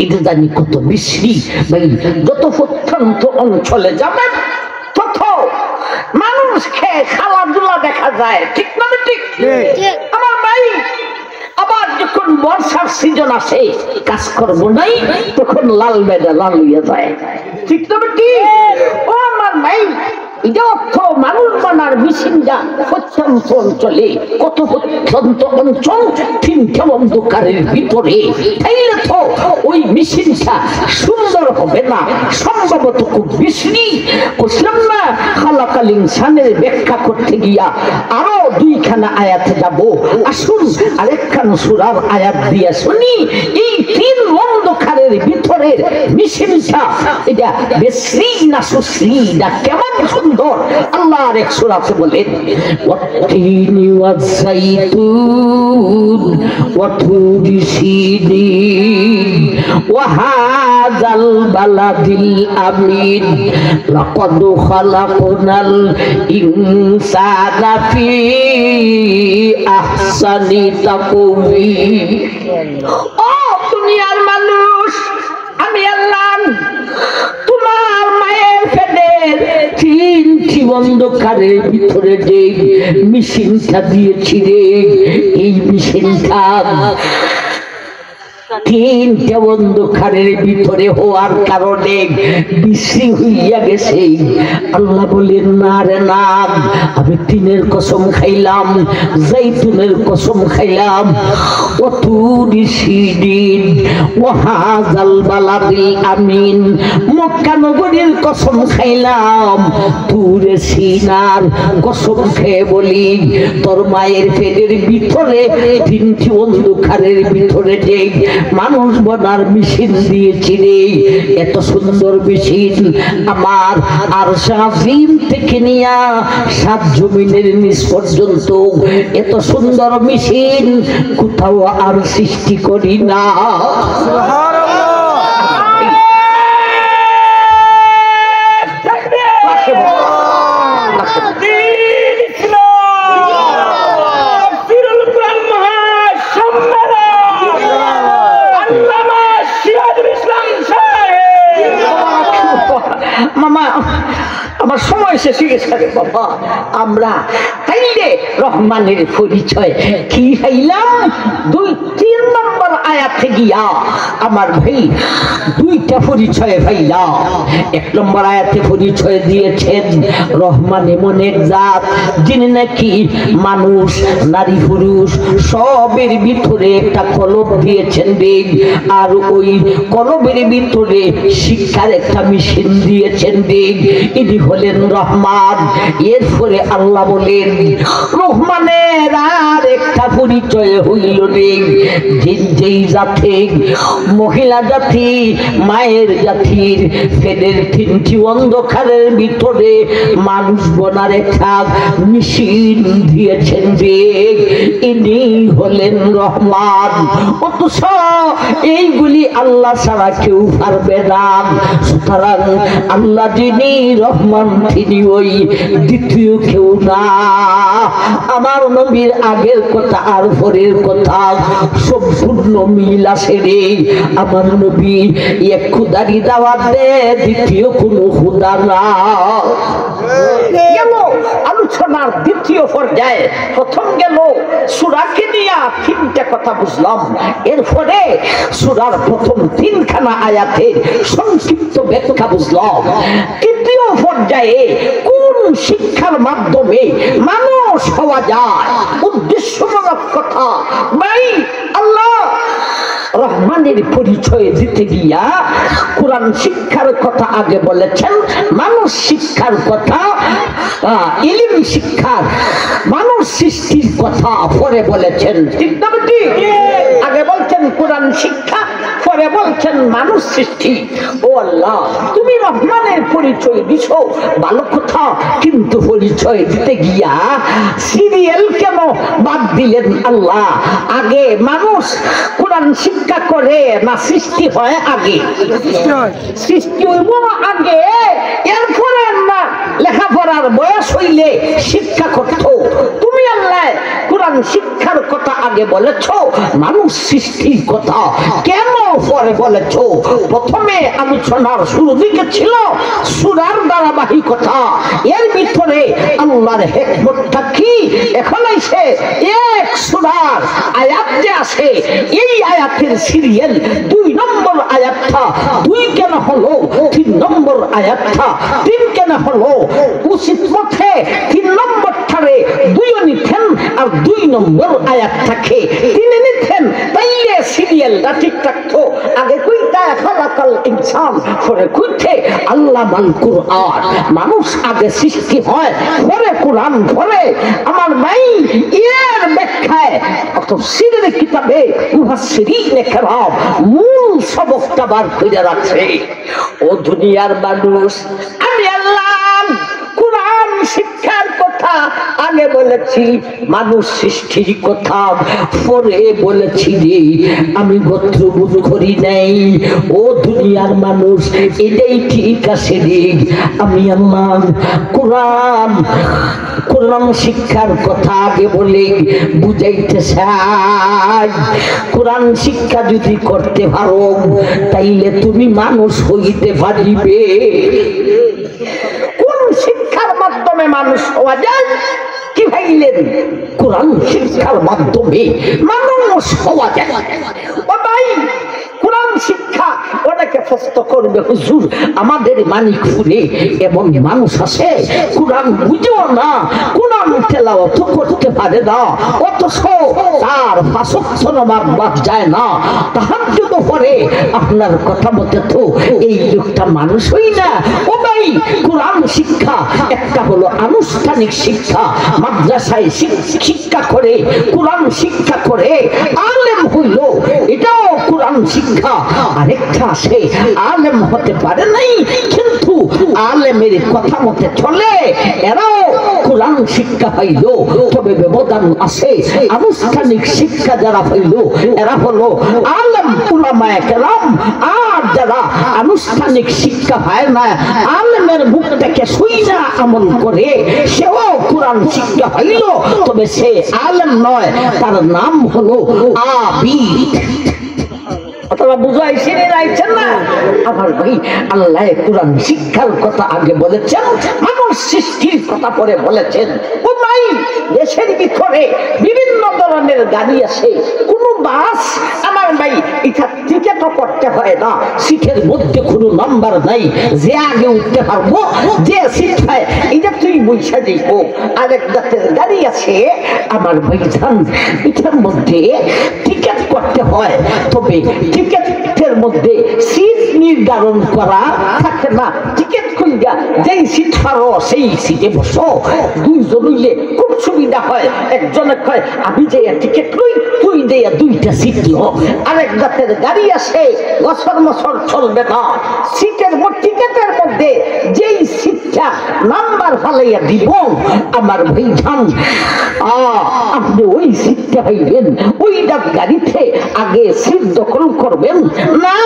এটা জানি কত বিশ্রী ভাই। যত প্রত্যন্ত অঞ্চলে যাবেন তত মানুষকে খেলাধুলা দেখা যায়, ঠিক না? ঠিক আমার ভাই। আবার যখন বর্ষার সিজন আসে, কাজ করবো নাই, তখন লাল মেঘা লাল হইয়া যায়, ঠিক না? ঠিক। ও আমার ভাই, এটা অর্থ মানুষ বানার মিছিলটা প্রত্যন্ত অঞ্চলে, কত প্রত্যন্ত অঞ্চল তিনটে অন্ধকারের ভিতরে, তাইলে তো ওই মিছিলটা সুন্দর হবে না, সম্ভবত খুব বিশ্রী। বুঝলাম না? খালাকাল ইনসানের ব্যাখ্যা করতে গিয়া আরো দুইখানা আয়াতে যাব। আসুন আরেকখানা সূরার আয়াত দিয়া শুনি। এই তিন অন্ধকারের ভিতরের মিছিলটা এটা বিশ্রী না সুশ্রী না কেমন সুন্দর? আল্লাহর এক সূরাতে বলেন, ওয়াত্তিনি ওয়াজ-যাইতুন ওয়া তুরি সিনিন ওয়া হাযাল বালাদিল আমিন লাকাদ খালাকনাল ইনসানা ফি আহসানি তাকওয়িম। ও দুনিয়ার মানুষ, আমি আল্লাহ তোমার মায়ের পেটের তিনটি অন্ধকারের ভিতরে যে মিছিলটা দিয়েছি রে, এই মিছিলটা তিনটা অন্ধকারের ভিতরে হওয়ার কারণে বিশ্রী হইয়া গেছে। আল্লাহ বলেন, না রে না, আমি তিনের কসম খাইলাম, জাইতুনের কসম খাইলাম, ও তুরি সিনিন ও হাযাল বালাদিল আমিন, মক্কা নগরীর কসম খাইলাম, তুরে সিনার কসম খেয়ে বলি, তোর মায়ের পেটের ভিতরে তিনটি অন্ধকারের ভিতরে যে মানুষ বনার মিছিল দিয়েছি রে, এত সুন্দর মিছিল আমার আরশ আজিম থেকে নিয়া সাত জমিনের নিচ পর্যন্ত এত সুন্দর মিছিল কোথাও আর সৃষ্টি করি না। মামা, আমার সময় শেষ হয়ে গেছে বাবা। আমরা তাইলে রহমানের পরিচয় কি হইলাম? 2-3 নম্বর আয়াতে গিয়া আমার ভাই দুইটা পরিচয় হইলাম। 1 নম্বর আয়াতে পরিচয় দিয়েছেন রহমান এমন এক জাত যিনি নাকি মানুষ নারী পুরুষ সবের ভিতরে একটা কলব দিয়েছেন দেব, আর ওই কলবের ভিতরে শিক্ষার একটা মিশন দিয়েছেন দেব। ইনি হলেন রহমান। এরপরে আল্লাহ বলেন, রহমানের আর একটা পরিচয় হইল রে, যেই জাতি মহিলা জাতি মায়ের জাতির ফেদের তিনটি অন্ধকারের ভিতরে মানুষ বনার একটা মিশন দিয়েছেন রে, ইনি হলেন রহমান। অথচ এইগুলি আল্লাহ ছাড়া কেউ পারবে না। সুতরাং আল্লাহ যিনি রহমান তিনি ওই দ্বিতীয় কেউ না। আমার নবীর আগের কথা আর পরের কথা সম্পূর্ণ মিল আছে রে। আমার নবী এক খুদারি দাওয়াত দে, দ্বিতীয় কোন খুদা না। গেল আলোচনার দ্বিতীয় পর্যায়ে। প্রথম গেল সূরাকে নিয়ে 3টা কথা বুঝলাম, এরপরে সূরার প্রথম 3খানা আয়াতের সংক্ষিপ্ত ব্যাখ্যা বুঝলাম। তৃতীয় পর্যায়ে কোন কোন শিক্ষার মাধ্যমে মানুষ হওয়া যায়, উদ্দেশ্যমূলক কথা। ভাই আল্লাহ রহমানের পরিচয় দিতে গিয়া কোরআন শিক্ষার কথা আগে বলেছেন, মানুষ শিক্ষার কথা, ইলম শিক্ষার, মানুষ সৃষ্টির কথা পরে বলেছেন। ঠিক না বেটি? আগে বলছেন কোরআন শিক্ষা, পরে বলছেন মানুষ সৃষ্টি। ও আল্লাহ, তুমি রহমানের পরিচয় দিছো, ভালো কথা, কিন্তু পরিচয় দিতে গিয়া সিরিয়াল কেন বাদ দিলেন আল্লাহ? আগে মানুষ কোরআন শিক্ষা করে না সৃষ্টি হয় আগে? সৃষ্টি হইব আগে, এরপরে না লেখাপড়ার বয়স হইলে শিক্ষা করত। তুমি আল্লাহ কোরআন শিক্ষার কথা আগে বলেছ, মানুষ সৃষ্টির কথা কেন পরে বলেছ? প্রথমে আলোচনার শুরু দিকে ছিল সূরার ধারাবাহিকতা, এর ভিতরে আল্লাহর হিকমতটা কি? এখন এসে এক সূরার আয়াত যে আছে, এই আয়াতের সিরিয়াল 2 নম্বর আয়াতটা 2 কেন হলো, 3 নম্বর আয়াতটা 3 কেন হলো? উচিত মতে 3 নম্বরটারে 2 নিতেন আর 2 নম্বর আয়াতটাকে 3 নিতেন, তাইলে সিরিয়ালটা ঠিক থাকতো। আগে কইতা খালাকাল ইনসান, পরে কইতে আল্লাহ মাল কুরআন। মানুষ আগে সৃষ্টি হয়, পরে কোরআন, পরে আমার ভাই এর ব্যাখ্যায় তাফসীরের কিতাবে মুফাসসিরিনে কেরাম মূল সবকটা বার করে রাখছে। ও দুনিয়ার মানুষ, আমি আল্লাহ কোরআন শিক্ষার কথা আগে বলেছি, মানুষ সৃষ্টির কথা পরে বলেছি রে, আমি গোত্রবোধ করি নাই। ও দুনিয়ার মানুষ, এটাই ঠিক আছে রে, আমি আল্লাহ কোরআন শিক্ষার কথা আগে বলে বুঝাইতে চাই। কোরআন শিক্ষা যদি করতে পারো, তাইলে তুমি মানুষ হইতে পারিবে। কোন শিক্ষার মাধ্যমে মানুষ হওয়া যায়? কি ভাইলেন? কোরআন শিক্ষার মাধ্যমে মানুষ হওয়া যায়। ও ভাই, কোরআন শিক্ষা অনেকে প্রশ্ন করবে, হুজুর আমাদের মানিকপুরে এমন মানুষ আছে কোরআন বুঝেও না, কোরআন তেলাওয়াত করতে পারে না, অথচ তার 5 ওয়াক্ত নামাজ বাদ যায় না, তাহাজ্জুদ পড়ে। আপনার কথা মতে তো এই লোকটা মানুষই না। ও ভাই, কোরআন শিক্ষা একটা হলো আনুষ্ঠানিক শিক্ষা, মাদ্রাসায় শিক্ষা করে, কোরআন শিক্ষা করে আলেম হইল, এটাও কোরআন শিক্ষা। আরেকটা আছে আলেম হতে পারে নাই, কিন্তু আলেমের কথা মতে চলে, এরাও কোরআন শিক্ষা পাইল। তবে ব্যবধান আছে, আনুষ্ঠানিক শিক্ষা যারা পাইল এরা হলো আলেম উলামায়ে কেরাম, আর যারা আনুষ্ঠানিক শিক্ষা পায় না, আলেমের মুখ থেকে শুইনা আমল করে, সেও কোরআন শিক্ষা পাইল, তবে সে আলেম নয়, তার নাম হলো আবিদ। আপনারা বুঝাইছেন না? আমার ভাই, আল্লাহ কোরআন শিক্ষার কথা আগে বলেছেন, মানুষ সৃষ্টির কথা পরে বলেছেন। ও ভাই, দেশের ভিতরে বিভিন্ন ধরনের গাড়ি আছে, কোন বাস আমার ভাই এটা টিকেটও করতে হয় না, সিটের মধ্যে কোনো নাম্বার নাই, যে আগে উঠতে পারবো, যে সিট হয় এটা তুই বইসা দিব। আরেক জাতের গাড়ি আছে আমার ভাই জান, এটার মধ্যে টিকেট করতে হয়, তবে টিকেটের মধ্যে সিট নির্ধারণ করা থাকে না। টিকেট খুলগা যেই সিট পারো সেই সিটে বসো, 2 জন হইলে খুব সুবিধা হয়। একজনে কয় আমি যে টিকেট লই, তুই দেয়া 2টা সিট লো। আরেক জাতের গাড়ি আছে, বছর বছর চলবে না, টিকেটের মধ্যে যেই সিটটা নাম্বার ফালাইয়া দিব আমার ভাই জান, আপনি ওই সিটটা পাইবেন। ওইটা গাড়িতে আগে সিট দখল করবেন না,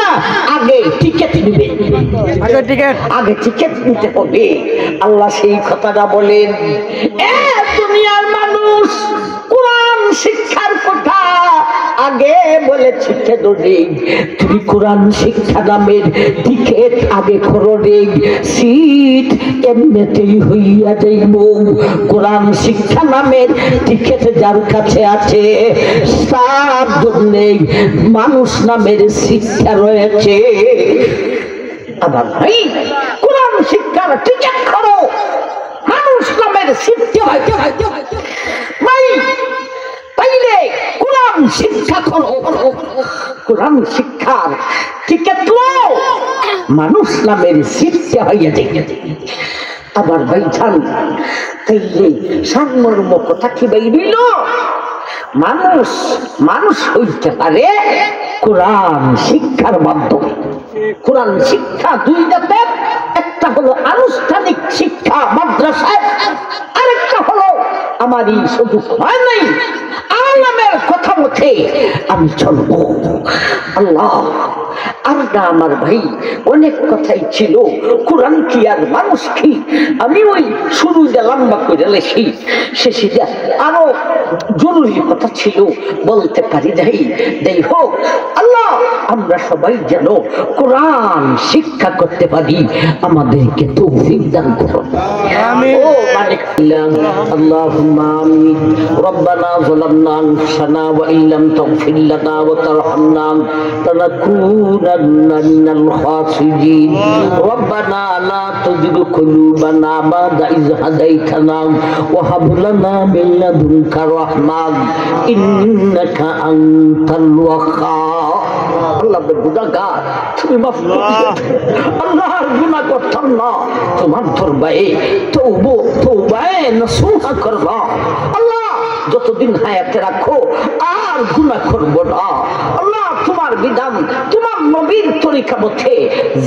আগে টিকেট নেবেন, আগে টিকেট নিতে হবে। আল্লাহ সেই কথাটা বলেন। দুনিয়ার মানুষ, কোরআন শিক্ষার কথা আগে বলেছি কেদরে, তুমি কোরআন শিক্ষা নামের টিকেট আগে করো রে, সিট এমনিতেই হইয়া যাইব। কোরআন শিক্ষা নামের টিকেট যার কাছে আছে, তার জন্য মানুষ নামের শিক্ষা রয়েছে। আবার ভাই, কোরআন শিক্ষার টিকেট করো, মানুষ নামের শিখতে হয় ভাই, তাইলে কোরআন শিক্ষা করো। কোরআন শিক্ষার টিকেট মানুষ নামের শিখতে হইয়া যায়। আবার ভাইজান, তাইলে সারমর্ম কথা কি বাইরিল? মানুষ মানুষ হইতে পারে কোরআন শিক্ষার মাধ্যমে। কোরআন শিক্ষা দুই জাতের, একটা হলো আনুষ্ঠানিক শিক্ষা মাদ্রাসায়, আরেকটা হলো আমার এই সুযোগ হয় নাই আলেমের কথা মতে আমি চলবো। আল্লাহ আর না আমার ভাই, অনেক কথাই ছিল। কোরআন কি আর মানুষ কি, আমি ওই শুরুতে লম্বা করে লেখি, শেষে আরো জরুরি কথা ছিল বলতে পারি নাই। যাই হোক, আল্লাহ আমরা সবাই যেন কোরআন শিক্ষা করতে পারি, আমাদেরকে তৌফিক দান করুন। ও মালিক আল্লাহুম্মা আমিন। রব্বানা যালামনা আনফুসানা ওয়া ইল্লাম তাগফির লানা ওয়া তারহামনা লানাকুনান্না মিনাল খাসিরিন। রব্বানা লা তুযিগ কুলুবানা বা'দা ইয হাদাইতানা ওয়া হাব লানা মিন লাদুনকা রাহমাহ ইন্নাকা আনতাল ওয়াহ্হাব। আল্লাহ গুনাহগার, তুমি মাফ করে দাও। আল্লাহর গুনাহ করতাম না, তোমার দরবারে তওবায়ে নসুহা করবা। আল্লাহ যতদিন হায়াতে রাখো আর গুনাহ করব না। আল্লাহ তোমার বিধান, তোমার নবীর তরিকা মতে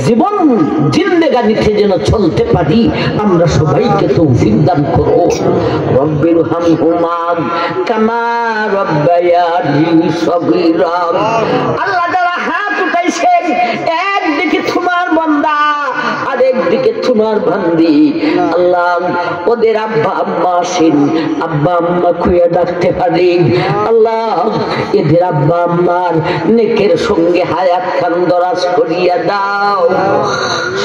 জীবন জিন্দেগানিতে যেন চলতে পারি, আমরা সবাইকে তৌফিক দান করো। রব্বির হামহুমা কামা রব্বায়ানি সগীরা। আল্লাহ যারা হাত উঠাইছেন, একদিকে তোমার বান্দা আর একদিকে তোমার বান্দি, আল্লাহ ওদের আব্বা আম্মা আছেন, আব্বা আম্মা খুঁয়ে ডাকতে পারি। আল্লাহ এদের আব্বা আম্মার নেকের সঙ্গে হায়াত খান দরাজ করিয়া দাও।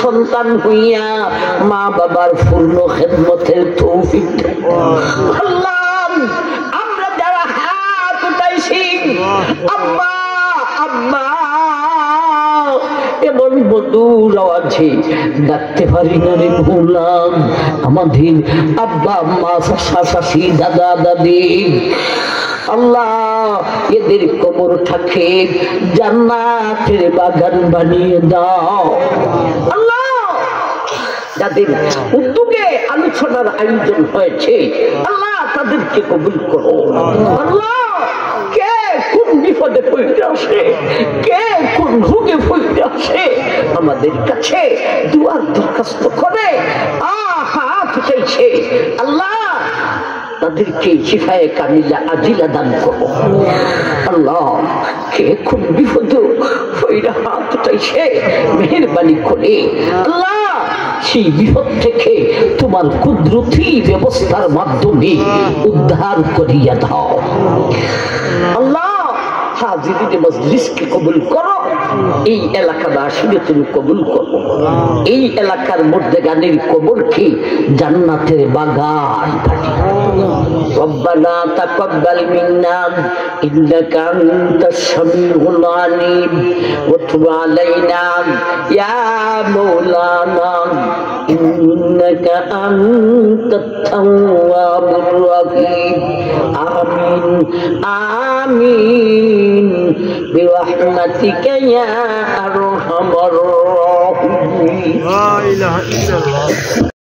সন্তান হইয়া মা বাবার পূর্ণ খেদমতের তৌফিক দাও। আল্লাহ আমরা যারা হাত উঠাইছি, আব্বা আম্মা এমন মধুর আওয়াজে ডাকতে পারি না রে ভোলাম। আমাদের আব্বা আম্মা, চাচা চাচি, দাদা দাদি, আল্লাহ এদের কবর থাকে জান্নাতের বাগান বানিয়ে দাও। আল্লাহ যাদের উদ্যোগে আলোচনার আয়োজন হয়েছে, আল্লাহ তাদেরকে কবুল করো। আল্লাহ কে কোন বিপদে পড়ে আসে, কে কোন রোগে পড়ে আসে, আমাদের কাছে দুয়ার দরখাস্ত করে হাত উঠেছে, আল্লাহ তাদেরকে শিফায়ে কামিলা আজিলা দান করো। আল্লাহ কে কোন বিপদ পড়ে হাত উঠেছে, মেহেরবানি করে আল্লাহ সেই বিপদ থেকে তোমার কুদরতি ব্যবস্থার মাধ্যমে উদ্ধার করিয়া দাও। আল্লাহ হাজিরিন মজলিসকে কবুল করো, এই এলাকাবাসীকে তুমি কবুল করো, এই এলাকার মধ্যে গানের কবরকে জান্নাতের বাগান বানিয়ে রব্বানা তাকাব্বাল মিন্না ইন্নাকা আনতাস সামিউল আলিম ওয়া তুব আলাইনা ইয়া মাওলানা ইন্নাকা আনতাত তাওয়াবুর রহিম। আমিন আমিন বিরহমাতিকা ইয়া আরহামার রাহিমিন। লা ইলাহা ইল্লাল্লাহ।